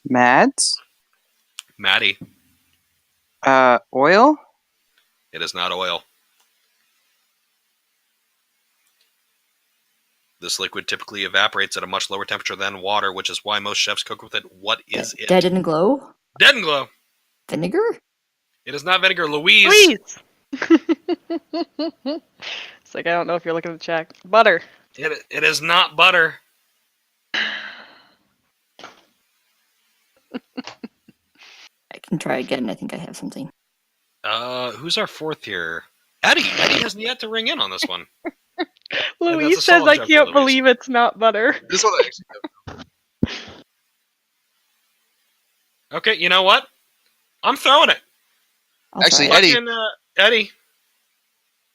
Mads? Maddie. Oil? It is not oil. This liquid typically evaporates at a much lower temperature than water, which is why most chefs cook with it. What is it? Dead and Glow? Dead and Glow. Vinegar? It is not vinegar. Louise. Please. It's like I don't know if you're looking at the chat. Butter. It is not butter. I can try again. I think I have something. Who's our 4th here? Eddie. Eddie hasn't yet to ring in on this one. Louise says I can't believe it's not butter. This one actually. Okay, you know what? I'm throwing it. Actually, try. Eddie. Eddie.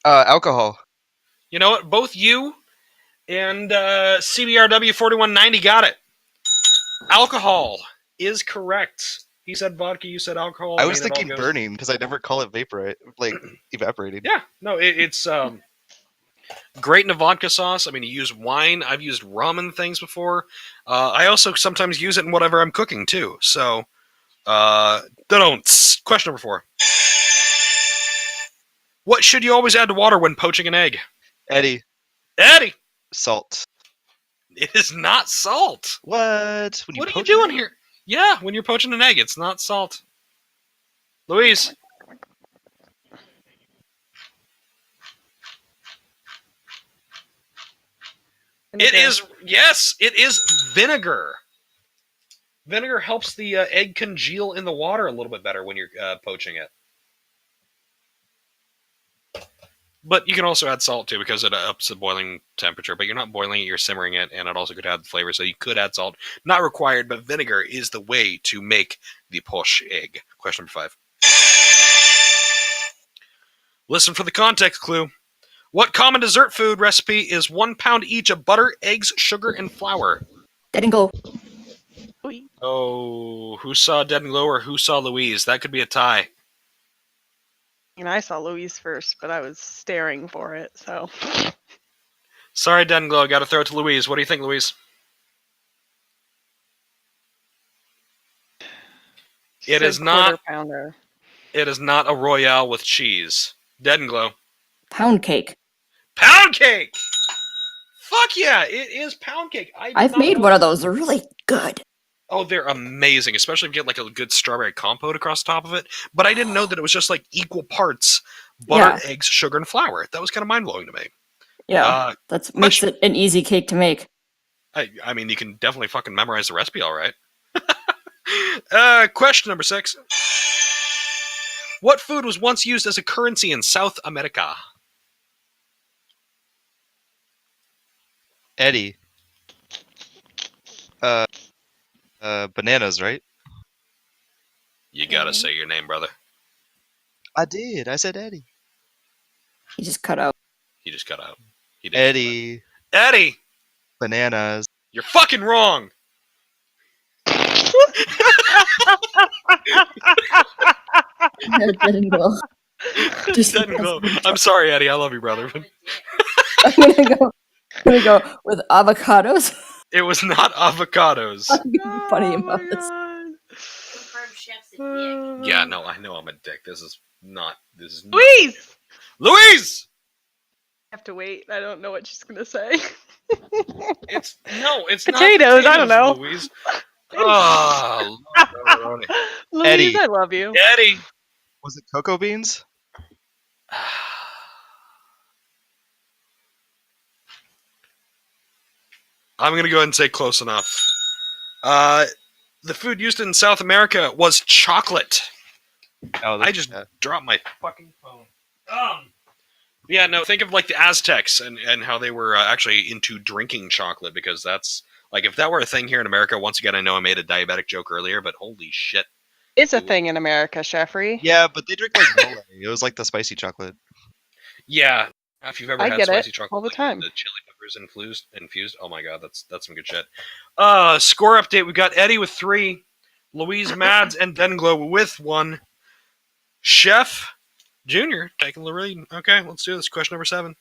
Alcohol. You know what? Both you and CBRW 4190 got it. Alcohol is correct. He said vodka, you said alcohol. I was thinking burning because I never call it evaporating. Yeah, no, it's great in a vodka sauce. I mean, you use wine. I've used rum and things before. I also sometimes use it in whatever I'm cooking too. So, question number 4. What should you always add to water when poaching an egg? Eddie. Salt. It is not salt. What? What are you doing here? Yeah, when you're poaching an egg, it's not salt. Louise. It is vinegar. Vinegar helps the egg congeal in the water a little bit better when you're poaching it. But you can also add salt too because it ups the boiling temperature. But you're not boiling it, you're simmering it, and it also could add flavor. So you could add salt. Not required, but vinegar is the way to make the poach egg. Question number 5. Listen for the context clue. What common dessert food recipe is 1 pound each of butter, eggs, sugar, and flour? Dead and Glow. Oh, who saw Dead and Glow or who saw Louise? That could be a tie. And I saw Louise first, but I was staring for it, so. Sorry, Denglow. Got to throw it to Louise. What do you think, Louise? It is not. Quarter pounder. It is not a Royale with cheese. Denglow. Pound cake. Pound cake. Fuck yeah! It is pound cake. I've made one of those. They're really good. Oh, they're amazing, especially if you get like a good strawberry compote across the top of it. But I didn't know that it was just like equal parts butter, eggs, sugar, and flour. That was kind of mind blowing to me. Yeah, that makes it an easy cake to make. I mean, you can definitely fucking memorize the recipe, all right. Question number 6. What food was once used as a currency in South America? Eddie. Bananas, right? You gotta say your name, brother. I did. I said Eddie. He just cut out. He just cut out. Eddie. Eddie! Bananas. You're fucking wrong! Denglow. I'm sorry, Eddie. I love you, brother. I'm gonna go with avocados. It was not avocados. I'm being funny about this. Yeah, no, I know I'm a dick. This is not. Louise! Louise! I have to wait. I don't know what she's gonna say. It's not potatoes. I don't know. Louise. Oh, Louise, Eddie. I love you. Eddie. Was it cocoa beans? I'm going to go ahead and say close enough. The food used in South America was chocolate. Oh, I just dropped my fucking phone. Yeah, no, think of like the Aztecs and how they were actually into drinking chocolate, because that's, like, if that were a thing here in America, once again, I know I made a diabetic joke earlier, but holy shit. It's a thing in America, Sheffrey. Yeah, but they drink like mole. It was like the spicy chocolate. Yeah, if you've ever had get spicy it chocolate all the like, time. the chili peppers infused, oh my god, that's some good shit. Score update: we got Eddie with 3, Louise, Mads, and Denglow with 1. Chef Junior taking the lead. Okay, let's do this. Question number 7.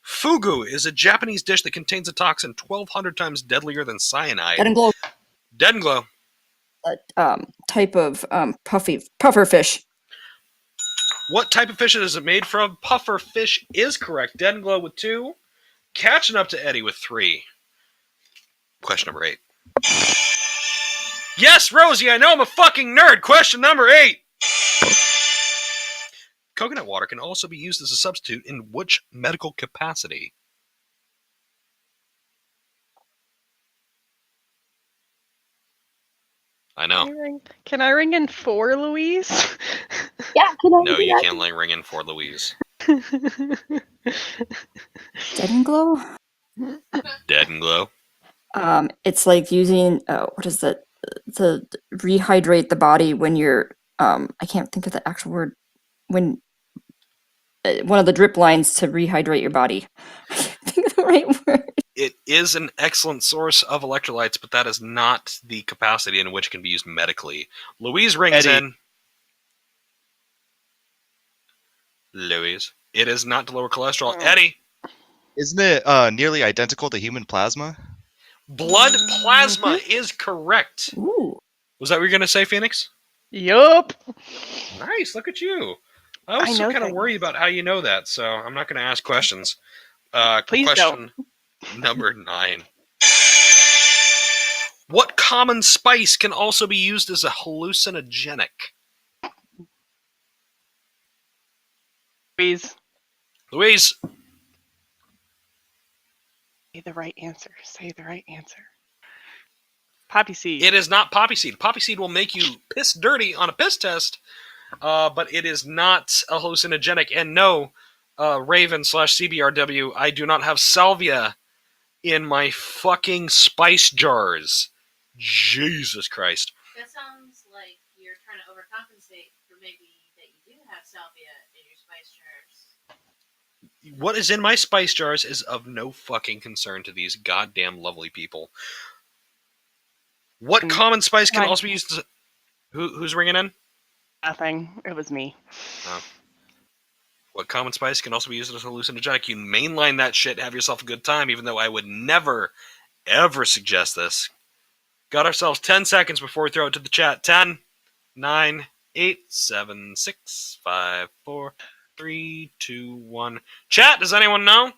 Fugu is a Japanese dish that contains a toxin 1,200 times deadlier than cyanide. Denglow. Denglow. Type of puffer fish. What type of fish is it made from? Puffer fish is correct. Denglow with 2. Catching up to Eddie with 3. Question number 8. Yes, Rosie, I know I'm a fucking nerd. Question number 8. Coconut water can also be used as a substitute in which medical capacity? I know. Can I ring in 4, Louise? Yeah, can I? No, you can't ring in for Louise. Denglow? Denglow. It's like using what is that? To rehydrate the body when you're I can't think of the actual word, when one of the drip lines to rehydrate your body. I can't think of the right word. It is an excellent source of electrolytes, but that is not the capacity in which it can be used medically. Louise rings Eddie. in. Louise. It is not to lower cholesterol. Eddie. Isn't it nearly identical to human plasma? Blood plasma is correct. Ooh. Was that what you were going to say, Phoenix? Yup. Nice, look at you. I was know kind of things. worried about how you know that, so I'm not going to ask questions. Please question number 9. What common spice can also be used as a hallucinogenic? Louise. Louise. Say the right answer. Say the right answer. Poppy seed. It is not poppy seed. Poppy seed will make you piss dirty on a piss test, but it is not a hallucinogenic. And no, Raven/CBRW, I do not have salvia in my fucking spice jars. Jesus Christ. That sounds like you're trying to overcompensate for maybe that you do have salvia in your spice jars. What is in my spice jars is of no fucking concern to these goddamn lovely people. What common spice can also be used as who's ringing in? Nothing. It was me. Oh. What common spice can also be used as a hallucinogenic? You mainline that shit, have yourself a good time, even though I would never, ever suggest this. Got ourselves 10 seconds before we throw it to the chat. 10, 9, 8, 7, 6, 5, 4, 3, 2, 1. Chat, does anyone know?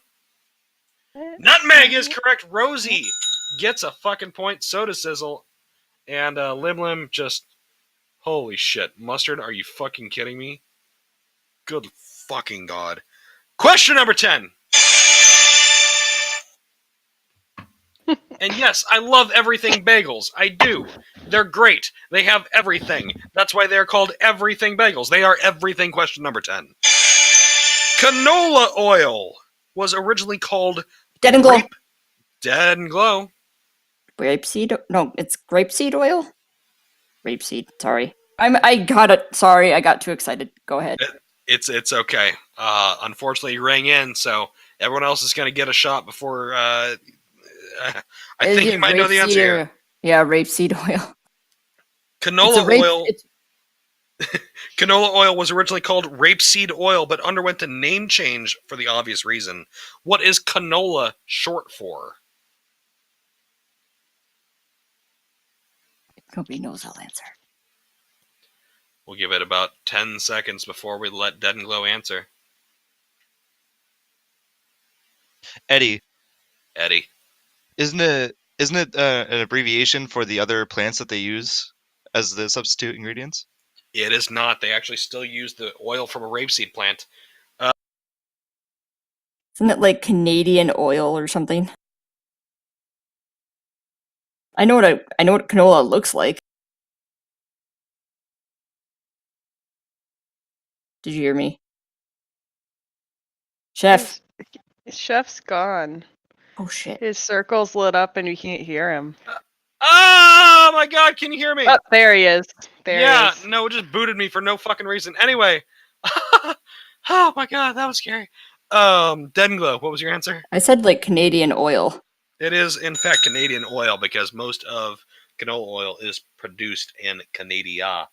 Nutmeg is correct. Rosie gets a fucking point. So does Sizzle. And Lim Lim just... Holy shit. Mustard, are you fucking kidding me? Good fucking God. Question number 10. And yes, I love everything bagels. I do. They're great. They have everything. That's why they're called everything bagels. They are everything. Question number 10. Canola oil was originally called Dead and Glow. Dead and Glow. Grapeseed? No, it's grapeseed oil? Rapeseed, sorry. I got it. Sorry, I got too excited. Go ahead. It's okay. Unfortunately, you rang in, so everyone else is going to get a shot before... I think you might know the answer here. Yeah, rapeseed oil. Canola oil. Canola oil was originally called rapeseed oil, but underwent a name change for the obvious reason. What is canola short for? Nobody knows. I'll answer. We'll give it about 10 seconds before we let Dead and Glow answer. Eddie. Isn't it an abbreviation for the other plants that they use as the substitute ingredients? It is not. They actually still use the oil from a rapeseed plant. Isn't it like Canadian oil or something? I know what canola looks like. Did you hear me? Chef. Chef's gone. Oh shit. His circle's lit up and you can't hear him. Oh my God, can you hear me? Oh, there he is. There he is. No, it just booted me for no fucking reason. Anyway. Oh my God, that was scary. Dead and Glow, what was your answer? I said like Canadian oil. It is in fact Canadian oil because most of canola oil is produced in Canada.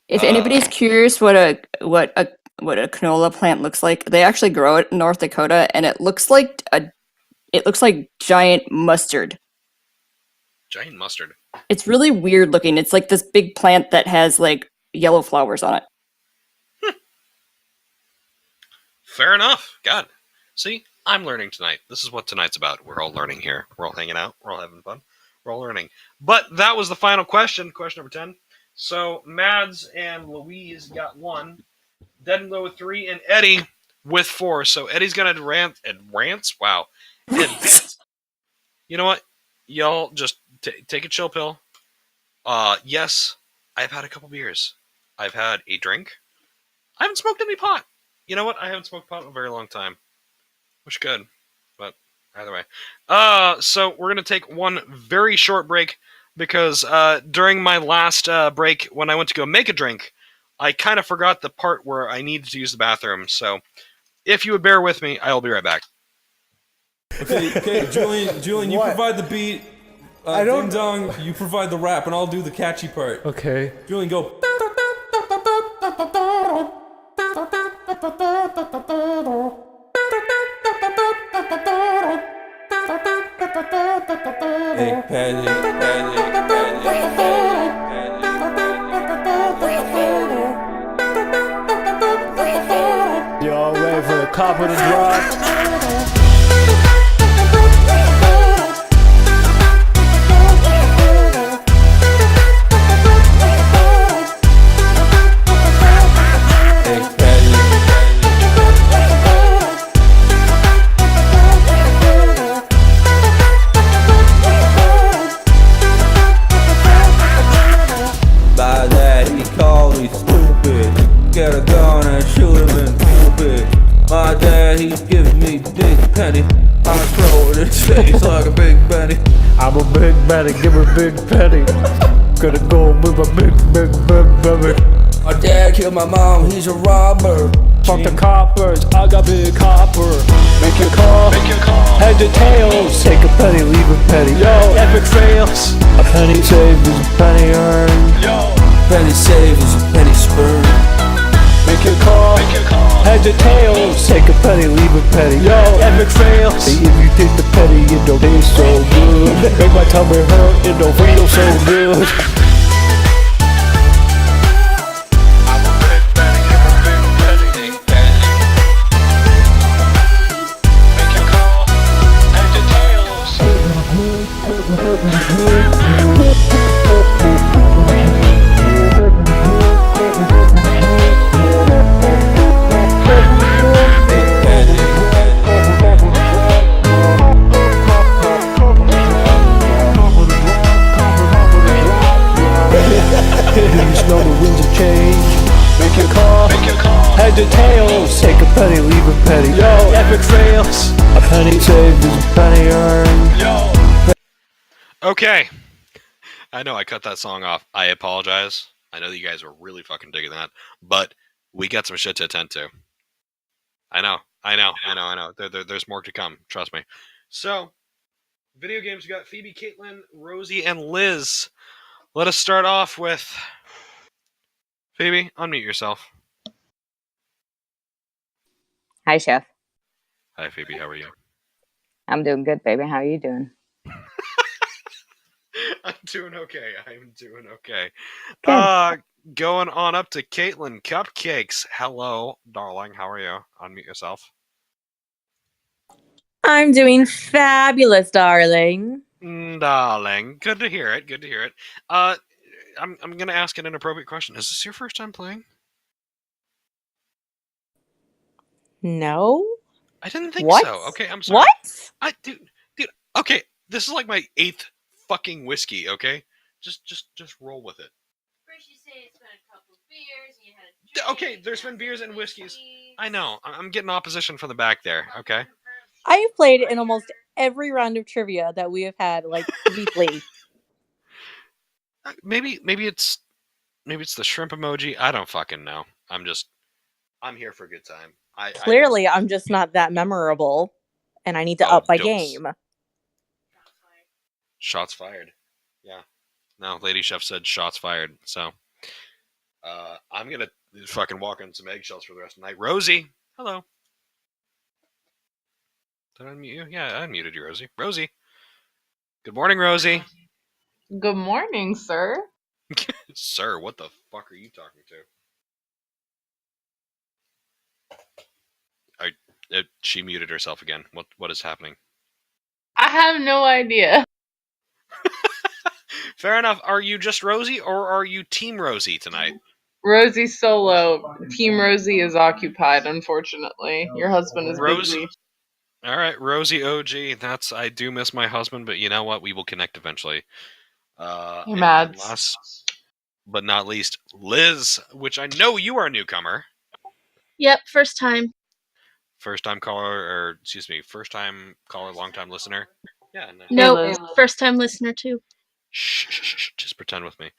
If anybody's curious what a canola plant looks like, they actually grow it in North Dakota, and it looks like giant mustard. Giant mustard. It's really weird looking. It's like this big plant that has like yellow flowers on it. Fair enough. God. See, I'm learning tonight. This is what tonight's about. We're all learning here. We're all hanging out. We're all having fun. We're all learning. But that was the final question. Question number 10. So Mads and Louise got 1. Dead and Glow with 3. And Eddie with 4. So Eddie's going to rants? Wow. Advance. You know what? Y'all just take a chill pill. Yes, I've had a couple beers. I've had a drink. I haven't smoked any pot. You know what? I haven't smoked pot in a very long time. Wish good, but either way. So we're going to take one very short break because during my last break, when I went to go make a drink, I kind of forgot the part where I needed to use the bathroom. So if you would bear with me, I will be right back. Okay, Julian, you provide the beat. I don't. Ding dong, you provide the rap, and I'll do the catchy part. Okay. Julian, go. Hey, Patty, Y'all ready for the copper to drop? Get a gun and shoot him in Cupid. My dad, he gives me big penny. I throw it in his face like a big Benny. I'm a big Benny, give me a big penny. Gonna go with my big baby. My dad killed my mom, he's a robber. Fuck the coppers, I got big copper. Make your call, head to tails. Take a penny, leave a penny. Yo, epic fails. A penny saved is a penny earned. Yo, penny saved is a penny spurned. Make your call, heads or tails. Take a penny, leave a penny. Yo, epic fails. Hey, if you take the penny, it don't taste so good. Make my tummy hurt, it don't feel so good. You smell the winds of change. Make your call. Heads or tails. Take a penny, leave a penny. Yo, epic fails. A penny saved is a penny earned. Okay. I know I cut that song off. I apologize. I know that you guys were really fucking digging that, but we got some shit to attend to. I know. There's more to come. Trust me. So, video games. We got Phoebe, Caitlin, Rosie, and Liz. Let us start off with Phoebe. Unmute yourself. Hi, Chef. Hi, Phoebe. How are you? I'm doing good, baby. How are you doing? I'm doing okay. Good. Going on up to Caitlin Cupcakes. Hello, darling. How are you? Unmute yourself. I'm doing fabulous, darling. Darling. Good to hear it. I'm gonna ask an inappropriate question. Is this your first time playing? No. I didn't think What? so. Okay, I'm sorry. What? Dude. Okay, this is like my 8th fucking whiskey. Okay, just roll with it. First you say it's been a couple of beers, and you had a drink, Okay, there's been beers and whiskeys. I know. I'm getting opposition from the back there. Okay. I have played in almost every round of trivia that we have had, like, weekly. Maybe it's the shrimp emoji. I don't fucking know. I'm here for a good time. Clearly, I'm just not that memorable, and I need to up my game. Shots fired. Yeah. No, Lady Chef said shots fired. So, I'm gonna fucking walk on some eggshells for the rest of the night. Rosie, hello. Did I unmute you? Yeah, I unmuted you, Rosie. Rosie. Good morning, Rosie. Good morning, sir. Sir, what the fuck are you talking to? She muted herself again. What is happening? I have no idea. Fair enough. Are you just Rosie, or are you Team Rosie tonight? Rosie solo. Team Rosie is occupied, unfortunately. Your husband is busy. All right, Rosie OG. I do miss my husband, but you know what? We will connect eventually. Hey, Mads. Last but not least, Liz, which I know you are a newcomer. Yep, first time. First time caller, first time caller, long time listener. Yeah. No, first time listener too. Shh, just pretend with me.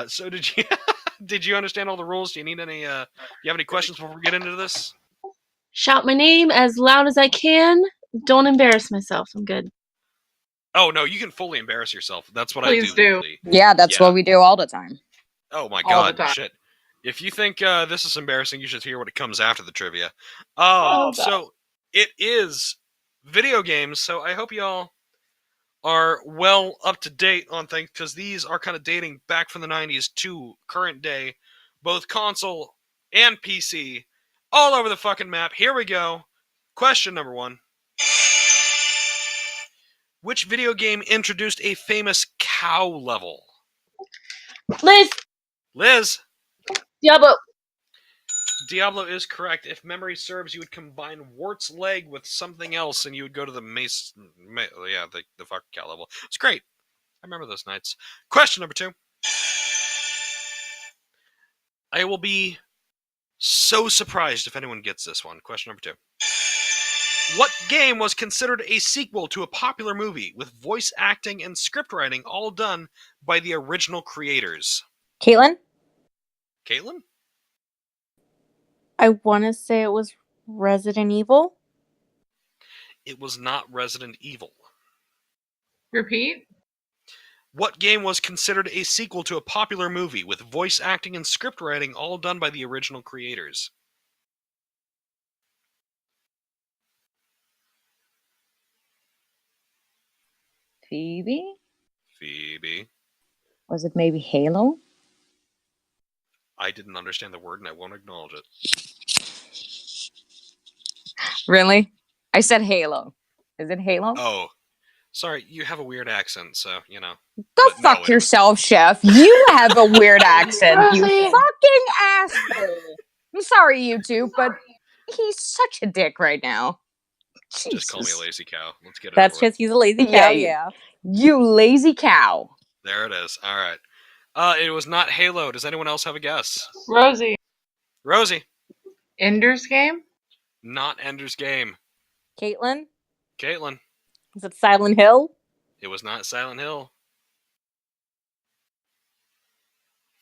So did you did you understand all the rules? Do you need any? You have any questions before we get into this? Shout my name as loud as I can. Don't embarrass myself. I'm good. Oh no, you can fully embarrass yourself. That's what Please I do. Yeah, that's what we do all the time. Oh my All the god, time. shit. If you think this is embarrassing, you should hear what it comes after the trivia. Oh, So it is video games, so I hope y'all are well up to date on things, because these are kind of dating back from the 90s to current day, both console and PC, all over the fucking map. Here we go. Question number 1. Which video game introduced a famous cow level? Liz! Diablo is correct. If memory serves, you would combine Wart's leg with something else, and you would go to the the fucking cow level. It's great. I remember those nights. Question number 2. I will be so surprised if anyone gets this one. Question number 2. What game was considered a sequel to a popular movie with voice acting and script writing all done by the original creators? Caitlin? Caitlin? I want to say it was Resident Evil. It was not Resident Evil. Repeat? What game was considered a sequel to a popular movie with voice acting and script writing all done by the original creators? Phoebe? Phoebe. Was it maybe Halo? I didn't understand the word and I won't acknowledge it. Really? I said Halo. Is it Halo? Oh, sorry, you have a weird accent, so, you know. Go fuck yourself, Chef. You have a weird accent, you Rosie. fucking asshole. I'm sorry, you two, but he's such a dick right now. Just call me a Jesus. lazy cow. Let's get it That's over with. just he's a lazy Yeah, cow. you- Yeah. You lazy cow. There it is. All right. It was not Halo. Does anyone else have a guess? Rosie. Rosie. Ender's Game? Not Ender's Game. Caitlin. Caitlin. Is it Silent Hill? It was not Silent Hill.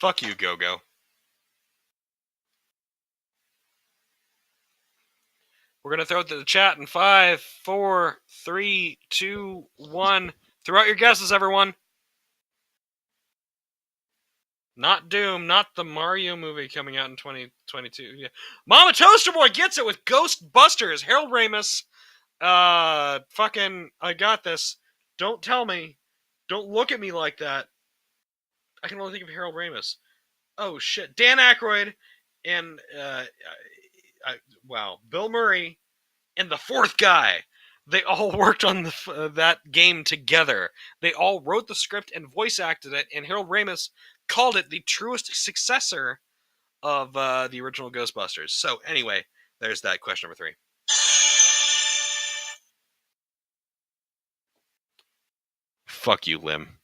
Fuck you, Go-Go. We're going to throw it to the chat in 5, 4, 3, 2, 1. Throw out your guesses, everyone. Not Doom, not the Mario movie coming out in 2022. Yeah. Mama Toaster Boy gets it with Ghostbusters. Harold Ramis. Fucking, I got this. Don't tell me. Don't look at me like that. I can only think of Harold Ramis. Oh, shit. Dan Aykroyd and, wow, Bill Murray and the fourth guy. They all worked on that game together. They all wrote the script and voice acted it, and Harold Ramis called it the truest successor of the original Ghostbusters. So anyway, there's that question number 3. Fuck you, Lim.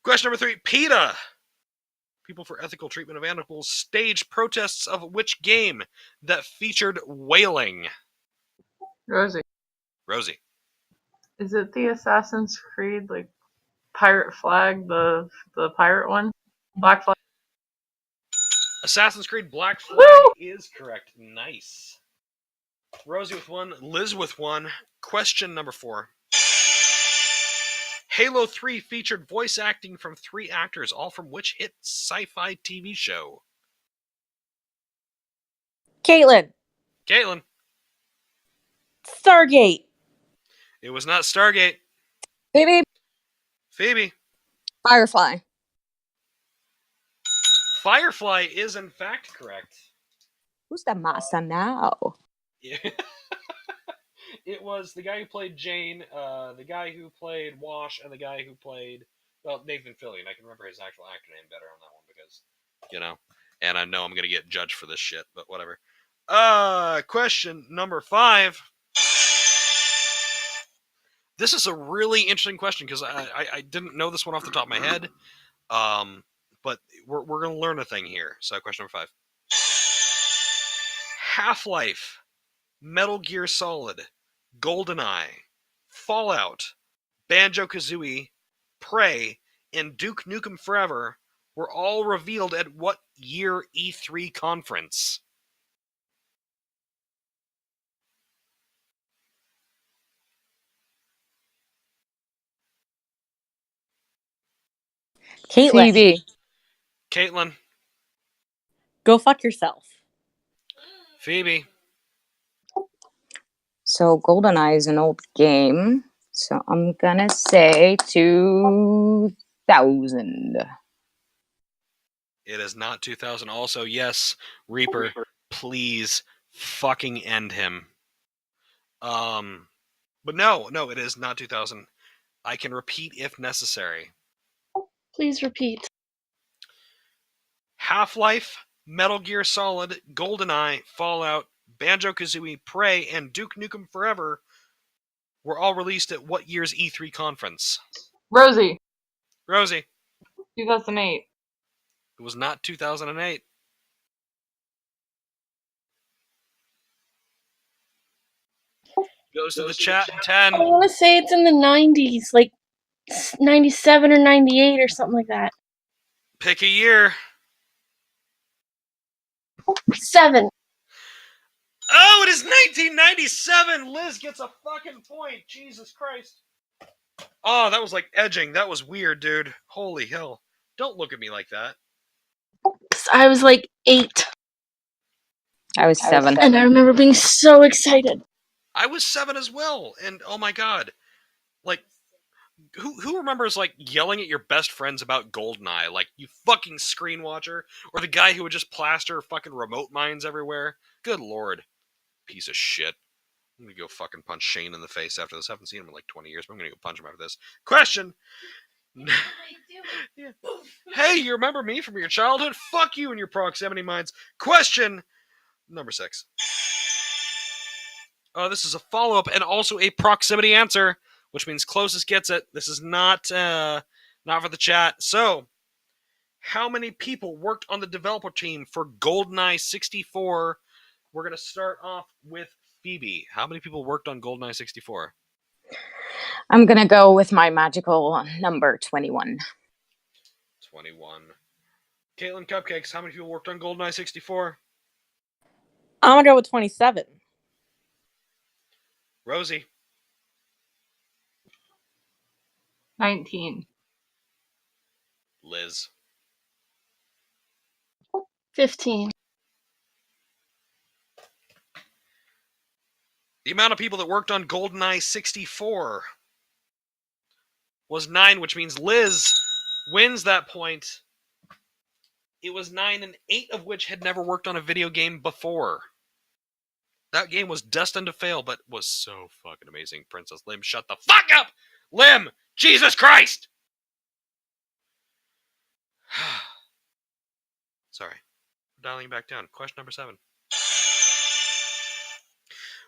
Question number 3. PETA. People for Ethical Treatment of Animals staged protests of which game that featured whaling? Rosie. Rosie. Is it the Assassin's Creed, like, Pirate Flag, the pirate one? Black Flag? Assassin's Creed Black Flag is correct. Nice. Rosie with 1, Liz with 1. Question number 4. Halo 3 featured voice acting from 3 actors, all from which hit sci-fi TV show? Caitlin. Caitlin. Stargate. It was not Stargate. Phoebe. Phoebe. Firefly. Firefly is in fact correct. Who's the master now? It was the guy who played Jane, the guy who played Wash, and the guy who played, well, Nathan Fillion. I can remember his actual actor name better on that one because, you know, and I know I'm going to get judged for this shit, but whatever. Question number 5. This is a really interesting question because I didn't know this one off the top of my head, but we're going to learn a thing here. So question number 5. Half-Life, Metal Gear Solid, GoldenEye, Fallout, Banjo-Kazooie, Prey, and Duke Nukem Forever were all revealed at what year E3 conference? Caitlin. Phoebe. Caitlin. Go fuck yourself. Phoebe. So GoldenEye is an old game. So I'm gonna say 2000. It is not 2000. Also, yes, Reaper, please fucking end him. But no, it is not 2000. I can repeat if necessary. Please repeat. Half-Life, Metal Gear Solid, GoldenEye, Fallout, Banjo-Kazooie, Prey, and Duke Nukem Forever were all released at what year's E3 conference? Rosie. Rosie. 2008. It was not 2008. Goes to the chat in 10. I want to say it's in the 90s, like 97 or 98 or something like that. Pick a year. 7. Oh, it is 1997. Liz gets a fucking point. Jesus Christ. Oh, that was like edging. That was weird, dude. Holy hell. Don't look at me like that. I was like 8. I was 7. And I remember being so excited. I was 7 as well, and oh my god, like, who remembers like yelling at your best friends about Goldeneye, like, you fucking screen watcher, or the guy who would just plaster fucking remote mines everywhere? Good lord, piece of shit. I'm gonna go fucking punch Shane in the face after this. I haven't seen him in like 20 years, but I'm gonna go punch him after this. Question. Yeah. Hey, you remember me from your childhood? Fuck you and your proximity mines. Question number 6. This is a follow-up and also a proximity answer, which means closest gets it. This is not for the chat. So, how many people worked on the developer team for GoldenEye 64? We're going to start off with Phoebe. How many people worked on GoldenEye 64? I'm gonna go with my magical number 21. 21. Caitlin Cupcakes, how many people worked on GoldenEye 64? I'm gonna go with 27. Rosie. 19. Liz. 15. The amount of people that worked on GoldenEye 64 was 9, which means Liz wins that point. It was 9, and 8 of which had never worked on a video game before. That game was destined to fail, but was so fucking amazing. Princess Lim, shut the fuck up! Lim! Jesus Christ! Sorry. We're dialing back down. Question number 7.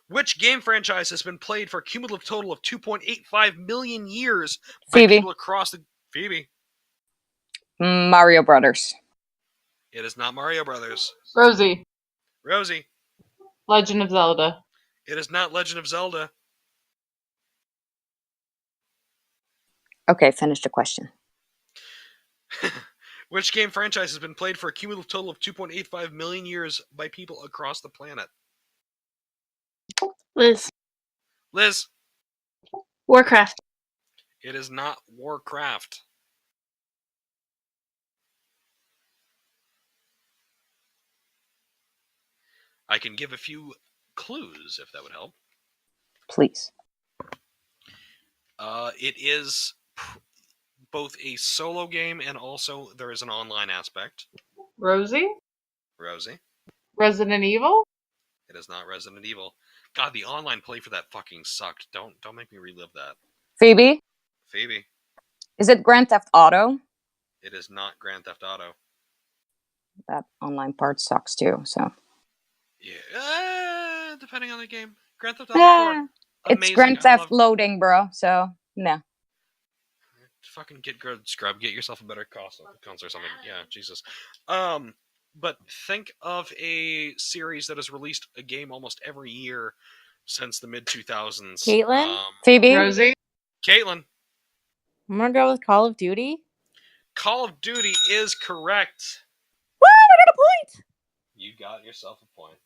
Which game franchise has been played for a cumulative total of 2.85 million years by Phoebe. people across the... Phoebe. Mario Brothers. It is not Mario Brothers. Rosie. Rosie. Legend of Zelda. It is not Legend of Zelda. Okay, finish the question. Which game franchise has been played for a cumulative total of 2.85 million years by people across the planet? Liz. Liz. Warcraft. It is not Warcraft. I can give a few clues if that would help. Please. It is both a solo game and also there is an online aspect. Rosie. Rosie. Resident Evil. It is not Resident Evil. God, the online play for that fucking sucked. Don't make me relive that. Phoebe. Phoebe. Is it Grand Theft Auto? It is not Grand Theft Auto. That online part sucks too, so. Yeah, depending on the game. Grand Theft Auto 4. It's Amazing. Grand I Theft love- loading, bro, so no. Fucking get good, scrub. Get yourself a better console or something. Yeah, Jesus. But think of a series that has released a game almost every year since the mid 2000s. Caitlin? Phoebe? Rosie. Caitlin. I'm gonna go with Call of Duty. Call of Duty is correct. Woo! I got a point! You got yourself a point.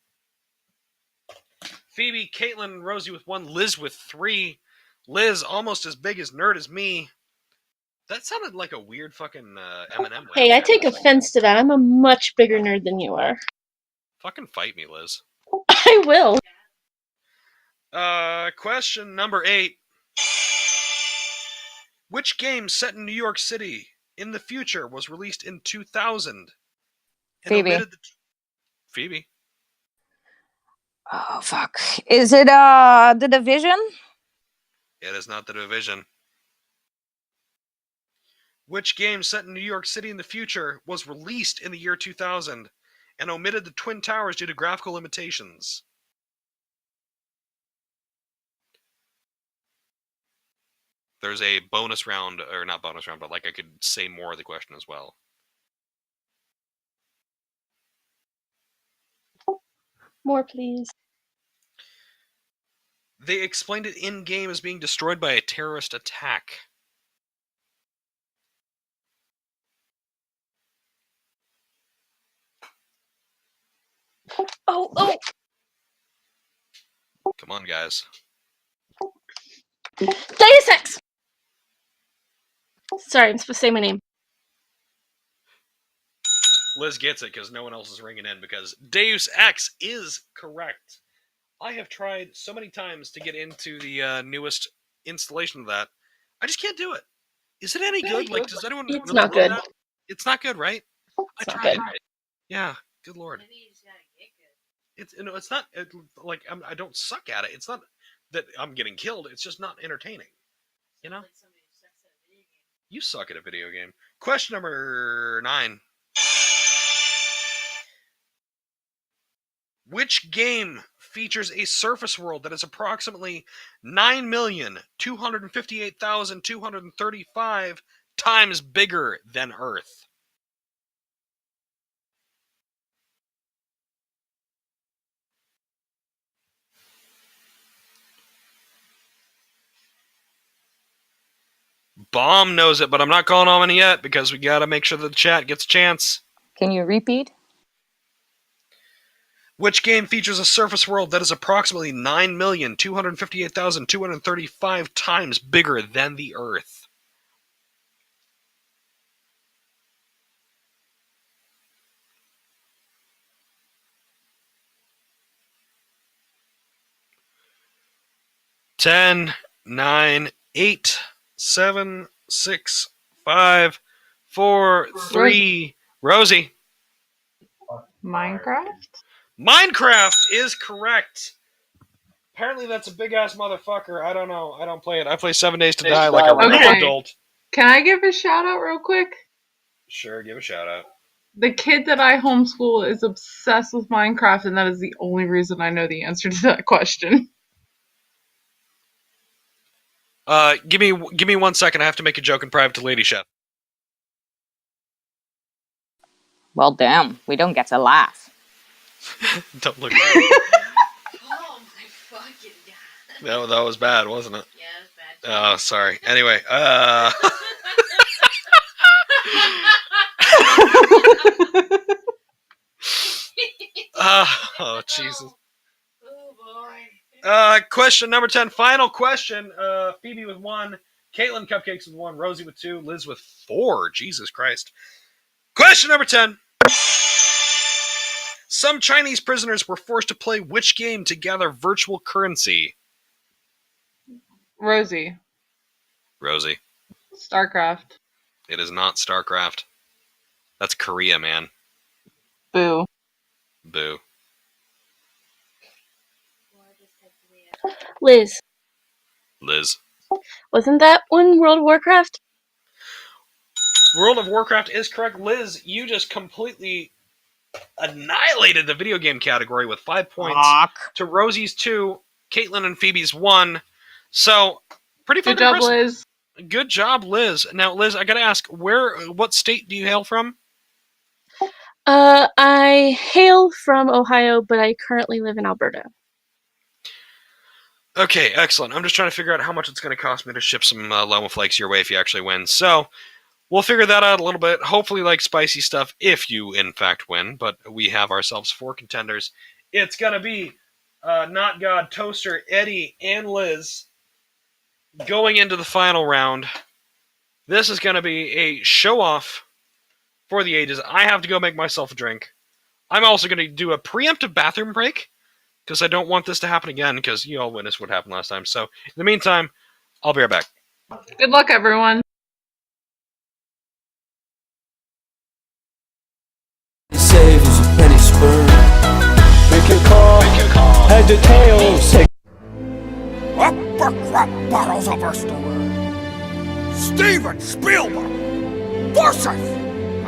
Phoebe, Caitlin, and Rosie with 1. Liz with 3. Liz almost as big as nerd as me. That sounded like a weird fucking Eminem. Hey, I take offense to that. I'm a much bigger nerd than you are. Fucking fight me, Liz. I will. Question number 8. Which game set in New York City in the future was released in 2000? Phoebe. Phoebe. Oh, fuck. Is it The Division? It is not The Division. Which game set in New York City in the future was released in the year 2000 and omitted the Twin Towers due to graphical limitations? There's a bonus round, or not bonus round, but like I could say more of the question as well. More, please. They explained it in-game as being destroyed by a terrorist attack. Oh. Come on, guys. Deus Ex! Sorry, I'm supposed to say my name. Liz gets it because no one else is ringing in because Deus Ex is correct. I have tried so many times to get into the newest installation of that. I just can't do it. Is it any good? Like, does anyone It's really not love good. that? It's not good, right? It's not good. Yeah, good lord. It's not like I don't suck at it. It's not that I'm getting killed. It's just not entertaining. You know? You suck at a video game. Question number 9. Which game features a surface world that is approximately 9,258,235 times bigger than Earth? Bomb knows it, but I'm not calling on it yet because we gotta make sure that the chat gets a chance. Can you repeat? Which game features a surface world that is approximately 9,258,235 times bigger than the Earth? Ten, 9, 8, 7, 6, 5, 4, 3. Rosie. Minecraft? Minecraft is correct. Apparently that's a big ass motherfucker. I don't know. I don't play it. I play 7 Days to Die like a real adult. Can I give a shout out real quick? Sure, give a shout out. The kid that I homeschool is obsessed with Minecraft, and that is the only reason I know the answer to that question. Give me 1 second. I have to make a joke in private to Lady Chef. Well, damn, we don't get to laugh. Don't look at me. Oh my fucking god. That was bad, wasn't it? Yeah, it was bad. Oh, sorry. Anyway, oh, Jesus. Question number 10. Final question. Phoebe with 1. Caitlin Cupcakes with 1. Rosie with 2. Liz with 4. Jesus Christ. Question number 10. Some Chinese prisoners were forced to play which game to gather virtual currency? Rosie. Rosie. StarCraft. It is not StarCraft. That's Korea, man. Boo. Boo. Liz, Liz. wasn't that one World of Warcraft? World of Warcraft is correct. Liz, you just completely annihilated the video game category with 5 points to Rosie's 2, Caitlin and Phoebe's 1. So, pretty fucking Good job, impressive. Liz. Good job, Liz. Now, Liz, I gotta ask, what state do you hail from? I hail from Ohio, but I currently live in Alberta. Okay, excellent. I'm just trying to figure out how much it's going to cost me to ship some Loma Flakes your way if you actually win. So, we'll figure that out a little bit. Hopefully like spicy stuff if you, in fact, win. But we have ourselves 4 contenders. It's going to be Not God, Toaster, Eddie, and Liz going into the final round. This is going to be a show-off for the ages. I have to go make myself a drink. I'm also going to do a preemptive bathroom break because I don't want this to happen again because you all witnessed what happened last time. So, in the meantime, I'll be right back. Good luck, everyone. Save is a penny spoon. Make your call. Head to tails. Take Uppercut bottles of our store. Steven Spielberg versus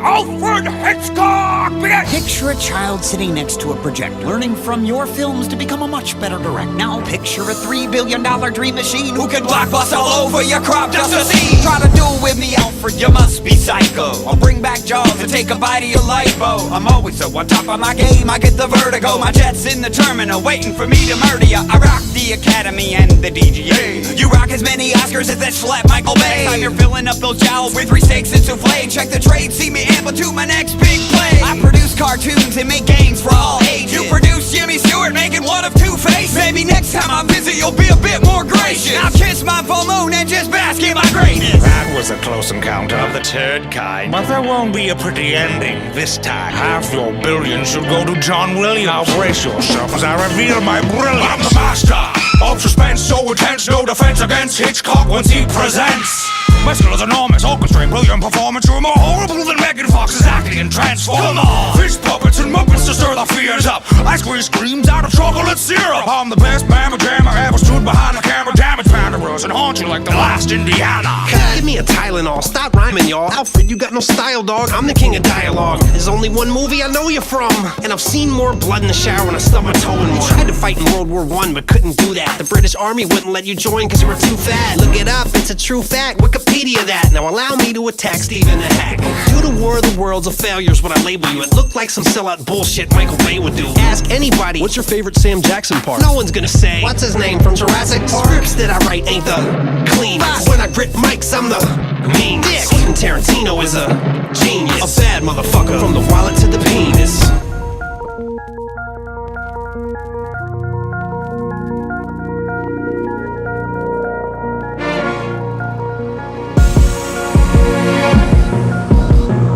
Alfred Hitchcock! Picture a child sitting next to a projector, learning from your films to become a much better director. Now picture a $3 billion dream machine who can blockbust all over your crop dust a scene. Try to duel with me, Alfred, you must be psycho. I'll bring back Jaws and take a bite of your lipo. I'm always so on top of my game, I get the vertigo. My jet's in the terminal, waiting for me to murder ya. I rock the Academy and the DGA. You rock as many Oscars as that schlep Michael Bay. Next time you're filling up those jowls with 3 steaks and souffle. Check the trade, see me amble to my next big play. I produce cartoons and make games for all ages. You produce Jimmy Stewart making one of two faces. Maybe next time I visit you'll be a bit more gracious. I'll kiss my full moon and just bask in my greatness. That was a close encounter of the turd kind. But there won't be a pretty ending this time. Half your billion should go to John Williams. Now brace yourself as I reveal my brilliance. I'm the master of suspense, so intense, no defense against Hitchcock once he presents. My skill is enormous, orchestrate brilliant performance. You're more horrible than Megan Fox's acting in Transformers. Come on! Fish puppets and muppets to stir the fears up. I squeeze screams out of chocolate syrup. I'm the best mamma jammer ever stood behind the camera. Damage panderers and haunt you like the last Indiana. Give me a Tylenol, stop rhyming, y'all. Alfred, you got no style, dog. I'm the king of dialogue. There's only one movie I know you from, and I've seen more blood in the shower when I stubbed my toe in one. Tried to fight in World War I, but couldn't do that. The British Army wouldn't let you join because you were too fat. Look it up, it's a true fact. Wikipedia that. Now allow me to attack Stephen the Hack. Due to War of the Worlds, a failure's what I label you. It looked like some sellout bullshit Michael Bay would do. Ask anybody, what's your favorite Sam Jackson part? No one's gonna say, what's his name from Jurassic Park? Scripts that I write ain't the cleanest. When I grip mics, I'm the mean. Quentin Tarantino is a genius. A bad motherfucker from the wallet to the penis.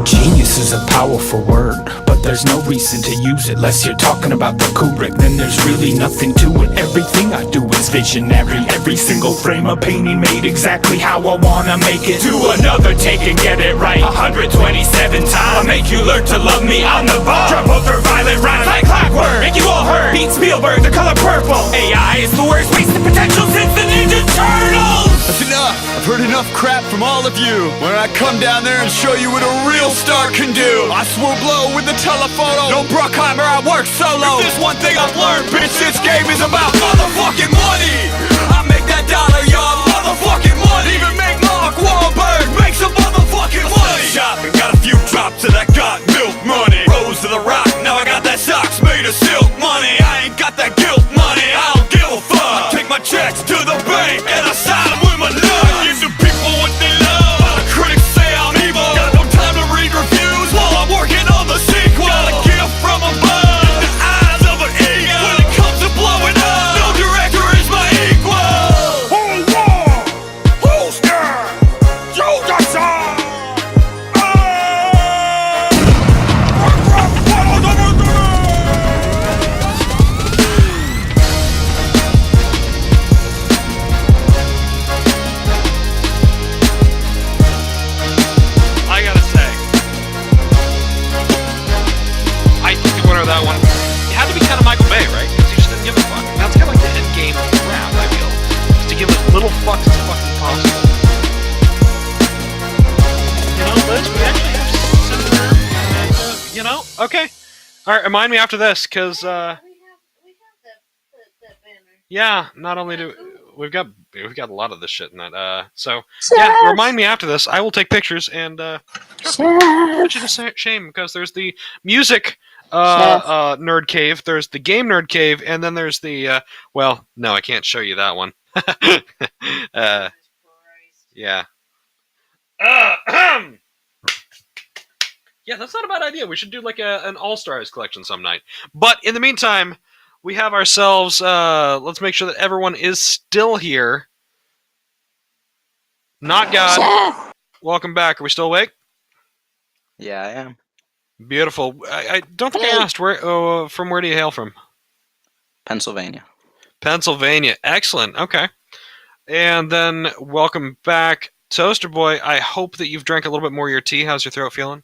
Genius is a powerful word, but there's no reason to use it unless you're talking about the Kubrick. Then there's really nothing to it. Everything I do is visionary. Every single frame of painting made exactly how I wanna make it. Do another take and get it right 127 times. I'll make you learn to love me on the bar. Jump over violent rhymes like clockwork. Make you all hurt. Beat Spielberg, the color purple. AI is the worst wasted potential since the Ninja Turtles. That's enough. I've heard enough crap from all of you. When I come down there and show you what a real star can do, I swoop low with the telephoto. No Bruckheimer, I work solo. If there's one thing I've learned, bitch, this game is about motherfucking money. I make that dollar, y'all, motherfucking money. Even make Mark Wahlberg make some motherfucking money. Shopping, got a few drops of that got milk money. Rose to the rock, now I got that socks made of silk money. I ain't got that guilt money, I don't give a fuck. I take my checks to the bank and I sign them with my love. I give the people what they love. All the critics say I'm evil. Got no time to read reviews while I'm working on the sequel. Got a gift from above, in the eyes of an eagle. When it comes to blowing up, no director is my equal. Who's war? Who's there? You decide. That one, it had to be kind of Michael Bay, right? Because he just didn't give a fuck. That's kind of like the end game of rap, I feel. Just to give as little fucks as fucking possible. You know, Liz, we actually have similar, you know? Okay. Alright, remind me after this, because, yeah, not only do we've got a lot of this shit in that, so, yeah, remind me after this. I will take pictures and, put you to shame, because there's the music nerd cave, there's the game nerd cave, and then there's the well, no, I can't show you that one. Yeah. Yeah, that's not a bad idea. We should do like an All-Stars collection some night. But in the meantime, we have ourselves, let's make sure that everyone is still here. Not God. Welcome back. Are we still awake? Yeah, I am. Beautiful. I don't think I asked from where do you hail from? Pennsylvania. Pennsylvania. Excellent. Okay. And then welcome back, Toaster Boy. I hope that you've drank a little bit more of your tea. How's your throat feeling?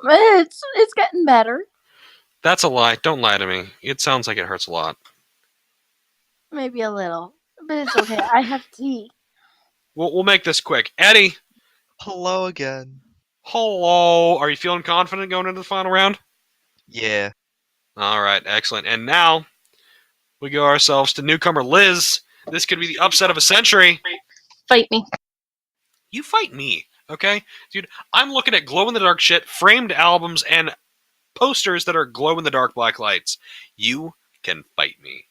It's getting better. That's a lie. Don't lie to me. It sounds like it hurts a lot. Maybe a little, but it's okay. I have tea. We'll make this quick. Eddie. Hello again. Hello. Are you feeling confident going into the final round? Yeah. All right. Excellent. And now we go ourselves to newcomer Liz. This could be the upset of a century. Fight me. You fight me, okay? Dude, I'm looking at glow-in-the-dark shit, framed albums, and posters that are glow-in-the-dark black lights. You can fight me.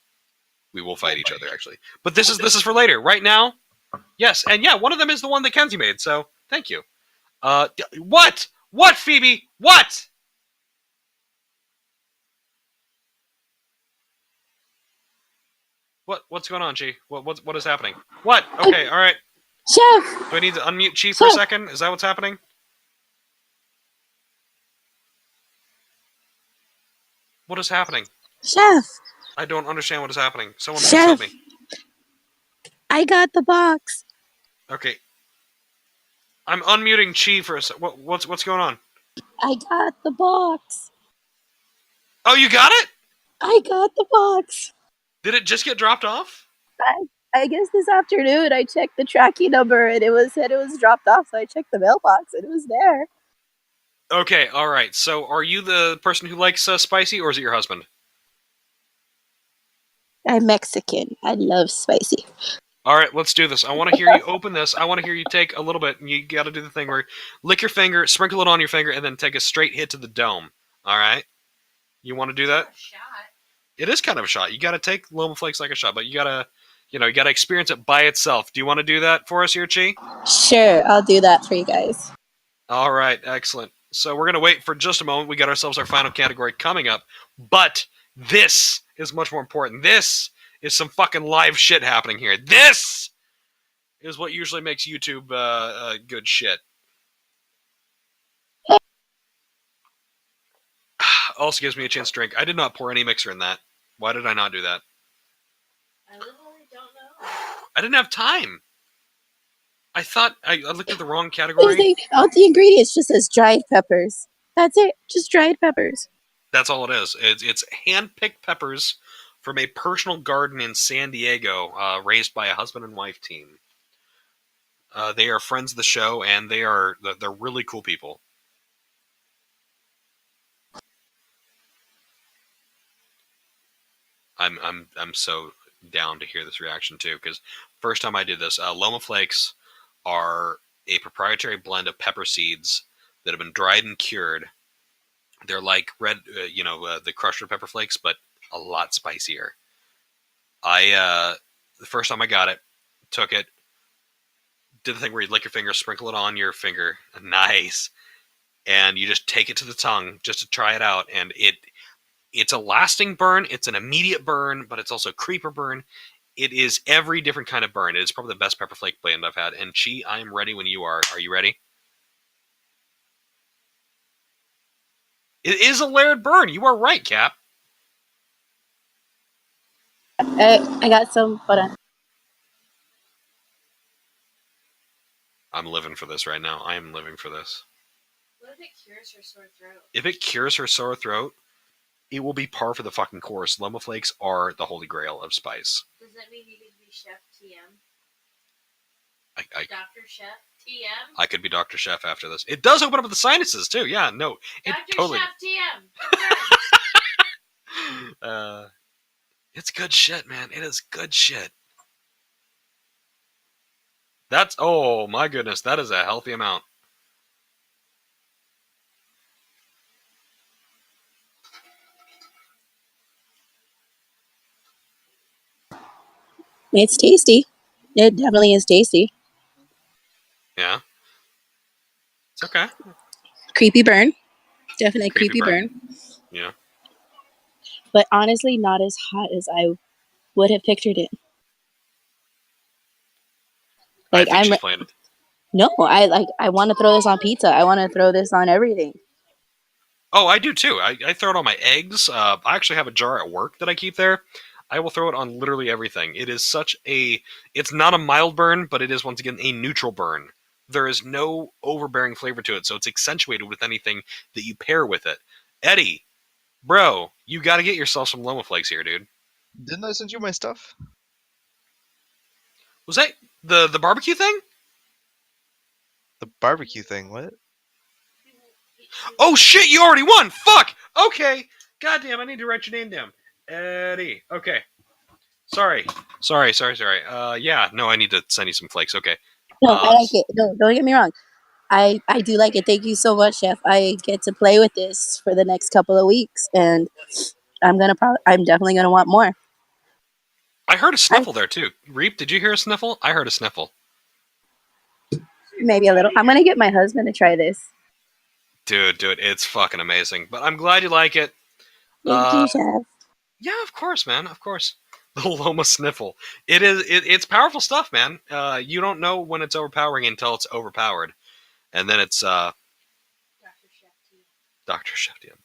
We will fight each other, actually. But this is for later. Right now, yes. And yeah, one of them is the one that Kenzie made, so thank you. What? What, Phoebe? What? What's going on, Chi? What is happening? What? Okay, all right. Chef! Do I need to unmute Chi for a second? Is that what's happening? What is happening? Chef! I don't understand what is happening. Someone please Chef! help me. I got the box. Okay. I'm unmuting Chi for a sec. What's going on? I got the box. Oh, you got it? I got the box. Did it just get dropped off? I guess this afternoon I checked the tracking number and said it was dropped off, so I checked the mailbox and it was there. Okay, all right. So, are you the person who likes spicy, or is it your husband? I'm Mexican. I love spicy. All right, let's do this. I want to hear you open this. I want to hear you take a little bit, and you got to do the thing where lick your finger, sprinkle it on your finger, and then take a straight hit to the dome. All right? You want to do that? It is kind of a shot. You got to take Loma Flakes like a shot, but you got to, you got to experience it by itself. Do you want to do that for us here, Chi? Sure, I'll do that for you guys. All right, excellent. So we're going to wait for just a moment. We got ourselves our final category coming up, but this is much more important. This is some fucking live shit happening here. This is what usually makes YouTube good shit. Also gives me a chance to drink. I did not pour any mixer in that. Why did I not do that? I literally don't know. I didn't have time. I thought I looked at the wrong category. All the ingredients just says dried peppers. That's it. Just dried peppers. That's all it is. It's hand-picked peppers from a personal garden in San Diego, raised by a husband and wife team. They are friends of the show, and they're really cool people. I'm so down to hear this reaction too, because first time I did this, Loma Flakes are a proprietary blend of pepper seeds that have been dried and cured. They're like red, the crushed red pepper flakes, but a lot spicier. The first time I got it, took it, did the thing where you lick your finger, sprinkle it on your finger, nice, and you just take it to the tongue just to try it out, and it's a lasting burn, it's an immediate burn, but it's also a creeper burn. It is every different kind of burn. It is probably the best pepper flake blend I've had. And Chi, I am ready when you are. Are you ready? It is a layered burn. You are right, Cap. I got some, hold on. I'm living for this right now. I am living for this. What if it cures her sore throat? If it cures her sore throat, it will be par for the fucking course. Loma Flakes are the holy grail of spice. Does that mean you could be Chef TM? Dr. Chef TM? I could be Dr. Chef after this. It does open up the sinuses, too. Yeah, no. It Dr. totally... Chef TM! It's good shit, man. It is good shit. That's... Oh, my goodness. That is a healthy amount. It's tasty. It definitely is tasty. Yeah. It's okay. Creepy burn. Definitely creepy burn. Yeah. But honestly, not as hot as I would have pictured it. Like, I think she's playing it. No, I want to throw this on pizza. I want to throw this on everything. Oh, I do too. I throw it on my eggs. I actually have a jar at work that I keep there. I will throw it on literally everything. It is it's not a mild burn, but it is once again a neutral burn. There is no overbearing flavor to it, so it's accentuated with anything that you pair with it. Eddie, bro, you got to get yourself some Loma Flakes here, dude. Didn't I send you my stuff? Was that the barbecue thing? The barbecue thing, what? Oh shit, you already won! Fuck! Okay. Goddamn, I need to write your name down. Eddie. Okay. Sorry. Yeah, no, I need to send you some flakes. Okay. No, I like it. No, don't get me wrong. I do like it. Thank you so much, Chef. I get to play with this for the next couple of weeks, and I'm definitely gonna want more. I heard a sniffle there too. Reap, did you hear a sniffle? I heard a sniffle. Maybe a little. I'm gonna get my husband to try this. Dude, it's fucking amazing. But I'm glad you like it. Thank you, Chef. Yeah, of course, man. Of course. The Loma Sniffle. It's powerful stuff, man. You don't know when it's overpowering until it's overpowered. And then it's Dr. Chef TM.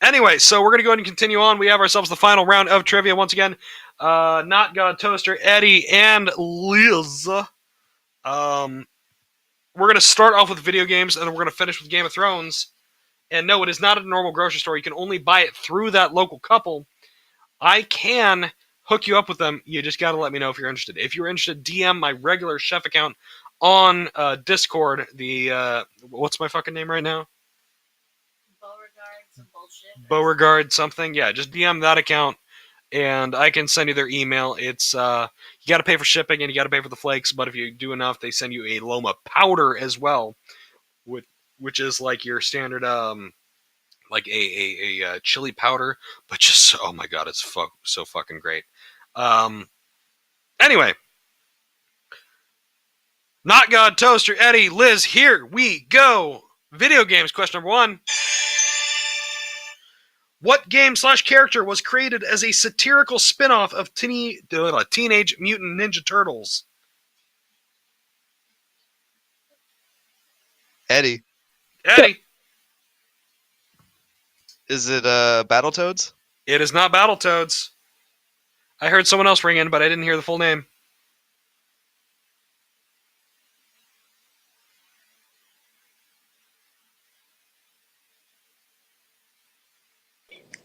Anyway, so we're going to go ahead and continue on. We have ourselves the final round of trivia. Once again, Not God Toaster, Eddie, and Liz. We're going to start off with video games, and then we're going to finish with Game of Thrones. And no, it is not a normal grocery store. You can only buy it through that local couple. I can hook you up with them. You just got to let me know if you're interested. If you're interested, DM my regular chef account on Discord. What's my fucking name right now? Beauregard something. Yeah, just DM that account, and I can send you their email. It's you got to pay for shipping and you got to pay for the flakes, but if you do enough, they send you a Loma powder as well, which is like your standard like a chili powder, but just oh my god, it's so fucking great. Anyway, Not God Toaster, Eddie, Liz, here we go. Video games. Question number 1. What game/character was created as a satirical spin-off of Teenage Mutant Ninja Turtles? Eddie. Is it Battletoads? It is not Battletoads. I heard someone else ring in, but I didn't hear the full name.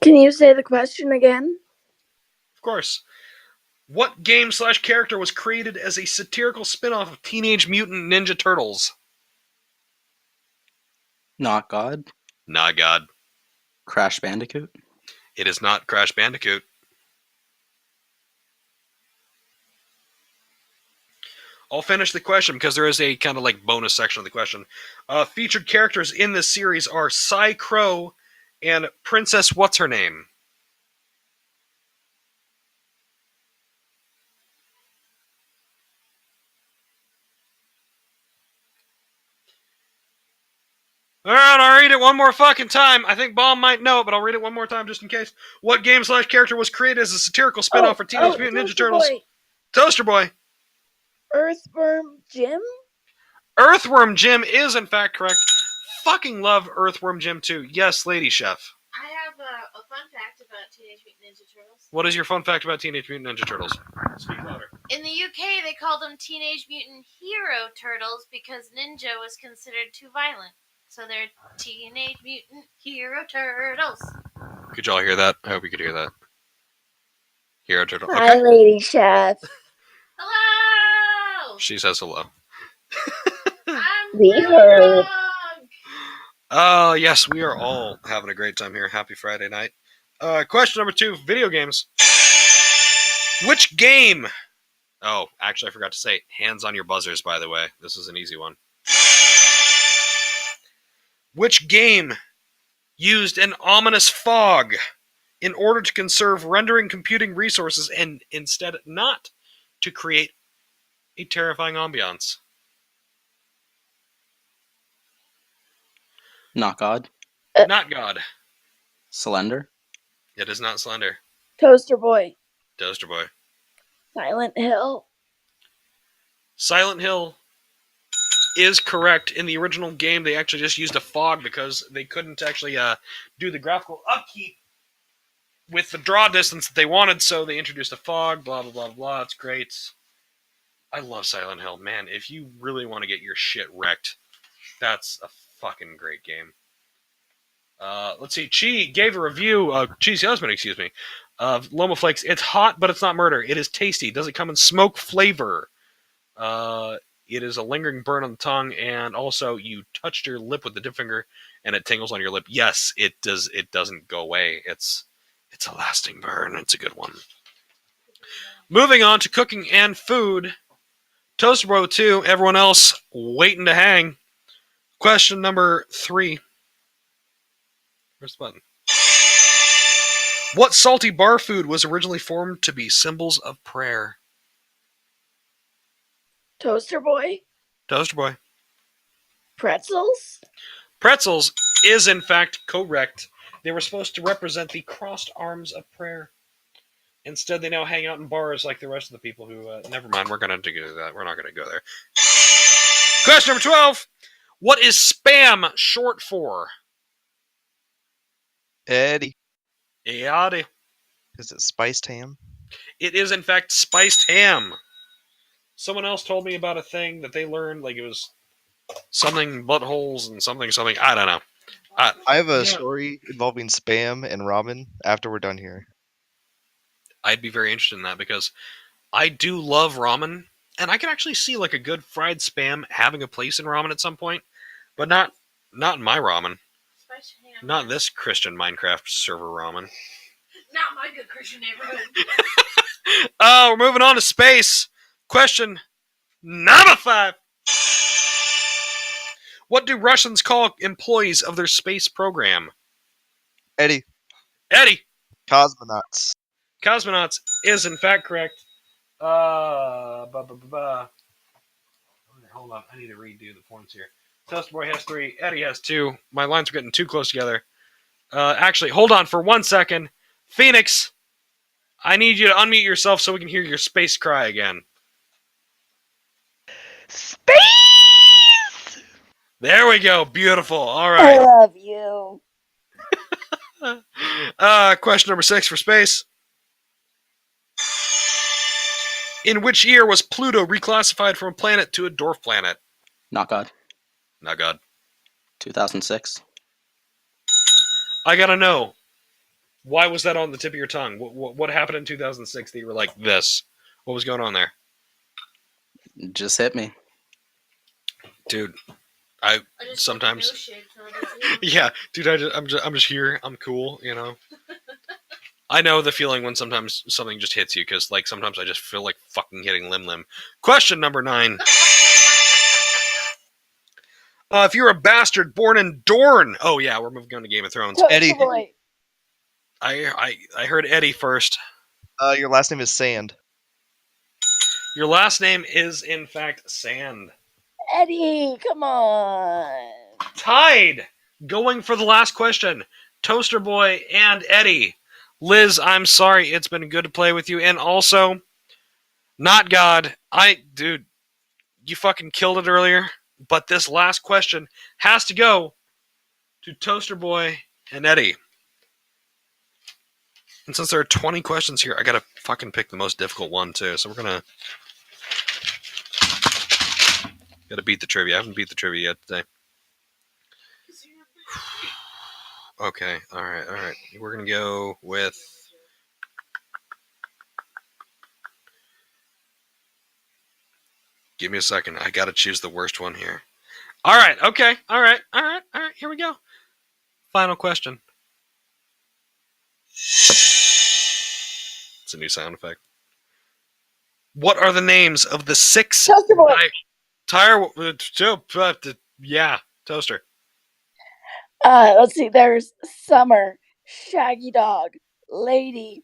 Can you say the question again? Of course. What game/character was created as a satirical spin-off of Teenage Mutant Ninja Turtles? Not God. Not God. Crash Bandicoot. It is not Crash Bandicoot. I'll finish the question because there is a kind of like bonus section of the question. Featured characters in this series are Cy Crow and Princess What's-Her-Name. Alright, I'll read it one more fucking time. I think Bomb might know it, but I'll read it one more time just in case. What game/character was created as a satirical spin-off for Teenage Mutant Ninja Turtles? Boy. Toaster Boy. Earthworm Jim? Earthworm Jim is in fact correct. Fucking love Earthworm Jim too. Yes, Lady Chef. I have a fun fact about Teenage Mutant Ninja Turtles. What is your fun fact about Teenage Mutant Ninja Turtles? Speak louder. In the UK, they called them Teenage Mutant Hero Turtles because ninja was considered too violent. So they're Teenage Mutant Hero Turtles. Could y'all hear that? I hope you could hear that. Hero Turtle. Hi, Okay. Lady Chef. Hello! She says hello. We heard. Oh, yes, we are all having a great time here. Happy Friday night. Question number 2, video games. Which game... Oh, actually, I forgot to say, hands on your buzzers, by the way. This is an easy one. Which game used an ominous fog in order to conserve rendering computing resources and instead not to create a terrifying ambiance? Not God. Not God. Slender. It is not Slender. Toaster Boy. Toaster Boy. Silent Hill. Silent Hill is correct. In the original game, they actually just used a fog because they couldn't actually do the graphical upkeep with the draw distance that they wanted, so they introduced a fog, blah, blah, blah, blah. It's great. I love Silent Hill. Man, if you really want to get your shit wrecked, that's a fucking great game. Let's see. Chi gave a review, Chi's husband, excuse me, of Loma Flakes. It's hot, but it's not murder. It is tasty. Does it come in smoke flavor? It is a lingering burn on the tongue, and also you touched your lip with the dip finger, and it tingles on your lip. Yes, it does. It doesn't go away. It's a lasting burn. It's a good one. Moving on to cooking and food. Toaster Bro 2. Everyone else waiting to hang. Question number 3. Where's the button? What salty bar food was originally formed to be symbols of prayer? Toaster Boy. Toaster Boy. Pretzels. Pretzels is in fact correct. They were supposed to represent the crossed arms of prayer. Instead, they now hang out in bars like the rest of the people who. Never mind, we're going to do that. We're not going to go there. Question number 12. What is spam short for? Eddie. Eddie. Is it spiced ham? It is, in fact, spiced ham. Someone else told me about a thing that they learned, like it was something buttholes and something. I don't know. I have a story involving spam and ramen after we're done here. I'd be very interested in that because I do love ramen, and I can actually see like a good fried spam having a place in ramen at some point, but not in my ramen. Not this Christian Minecraft server ramen. Not my good Christian neighborhood. We're moving on to space. Question number 5. What do Russians call employees of their space program? Eddie. Cosmonauts. Cosmonauts is in fact correct. Hold on, I need to redo the points here. Toaster Boy has 3, Eddie has 2. My lines are getting too close together. Actually, hold on for 1 second. Phoenix, I need you to unmute yourself so we can hear your space cry again. Space! There we go. Beautiful. All right. I love you. Question number 6 for space. In which year was Pluto reclassified from a planet to a dwarf planet? Not God. Not God. 2006. I gotta know. Why was that on the tip of your tongue? What happened in 2006 that you were like this? What was going on there? Just hit me. Dude, I sometimes. Yeah, dude, I'm just here. I'm cool, you know. I know the feeling when sometimes something just hits you because, like, sometimes I just feel like fucking hitting Lim. Question number 9. If you're a bastard born in Dorne. Oh yeah, we're moving on to Game of Thrones. Eddie. Boy. I heard Eddie first. Your last name is Sand. Your last name is in fact Sand. Eddie, come on. Tied. Going for the last question. Toaster Boy and Eddie. Liz, I'm sorry. It's been good to play with you. And also, not God. Dude, you fucking killed it earlier. But this last question has to go to Toaster Boy and Eddie. And since there are 20 questions here, I gotta fucking pick the most difficult one too. So we're gonna gotta beat the trivia. I haven't beat the trivia yet today. Okay, alright. We're gonna go with give me a second. I gotta choose the worst one here. Alright, okay. Alright. Here we go. Final question. It's a new sound effect. What are the names of the 6 Toaster Boy. Yeah, Toaster. Let's see. There's Summer, Shaggy Dog, Lady,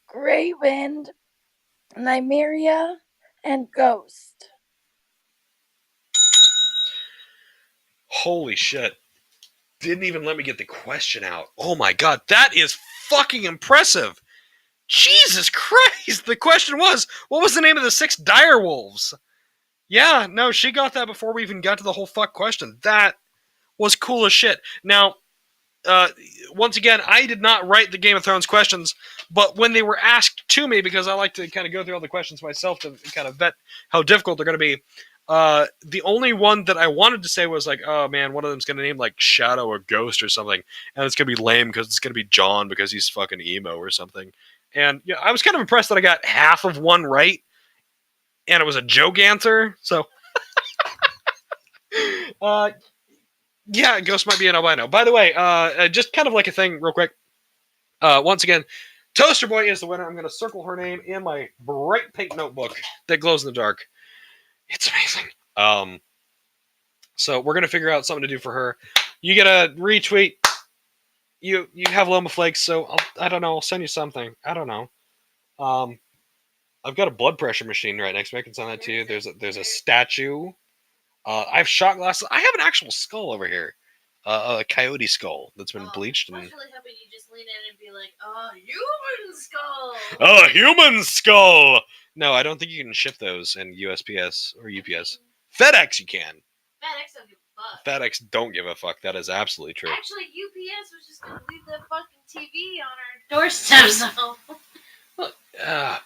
Grey Wind, Nymeria, and Ghost. Holy shit. Didn't even let me get the question out. Oh my god, that is fucking impressive. Jesus Christ. The question was, what was the name of the 6 dire wolves? Yeah, no, she got that before we even got to the whole fuck question. That was cool as shit. Now, once again, I did not write the Game of Thrones questions, but when they were asked to me, because I like to kind of go through all the questions myself to kind of vet how difficult they're going to be, the only one that I wanted to say was like, oh man, one of them's going to name like Shadow or Ghost or something, and it's going to be lame because it's going to be John because he's fucking emo or something. And yeah, I was kind of impressed that I got half of one right, and it was a joke answer, so... Yeah, Ghost might be an albino. By the way, just kind of like a thing real quick. Once again, Toaster Boy is the winner. I'm going to circle her name in my bright pink notebook that glows in the dark. It's amazing. So we're going to figure out something to do for her. You get a retweet. You have Loma Flakes, so I don't know. I'll send you something. I don't know. I've got a blood pressure machine right next to me. I can send that to you. There's a statue. I have shot glasses. I have an actual skull over here. a coyote skull that's been bleached. I And was really hoping you just lean in and be like, "Oh, human skull." a human skull. No, I don't think you can ship those in USPS or UPS. FedEx, you can. FedEx don't give a fuck. FedEx don't give a fuck. That is absolutely true. Actually, UPS was just gonna leave the fucking TV on our doorstep, so.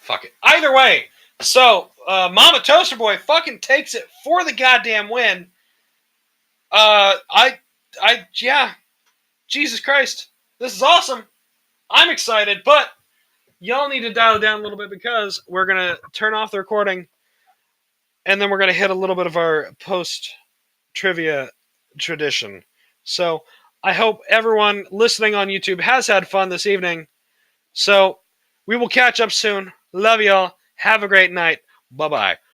Fuck it. Either way, so Mama Toaster Boy fucking takes it for the goddamn win. Yeah, Jesus Christ, this is awesome. I'm excited, but y'all need to dial it down a little bit because we're gonna turn off the recording, and then we're gonna hit a little bit of our post trivia tradition. So I hope everyone listening on YouTube has had fun this evening. So we will catch up soon. Love y'all. Have a great night. Bye-bye.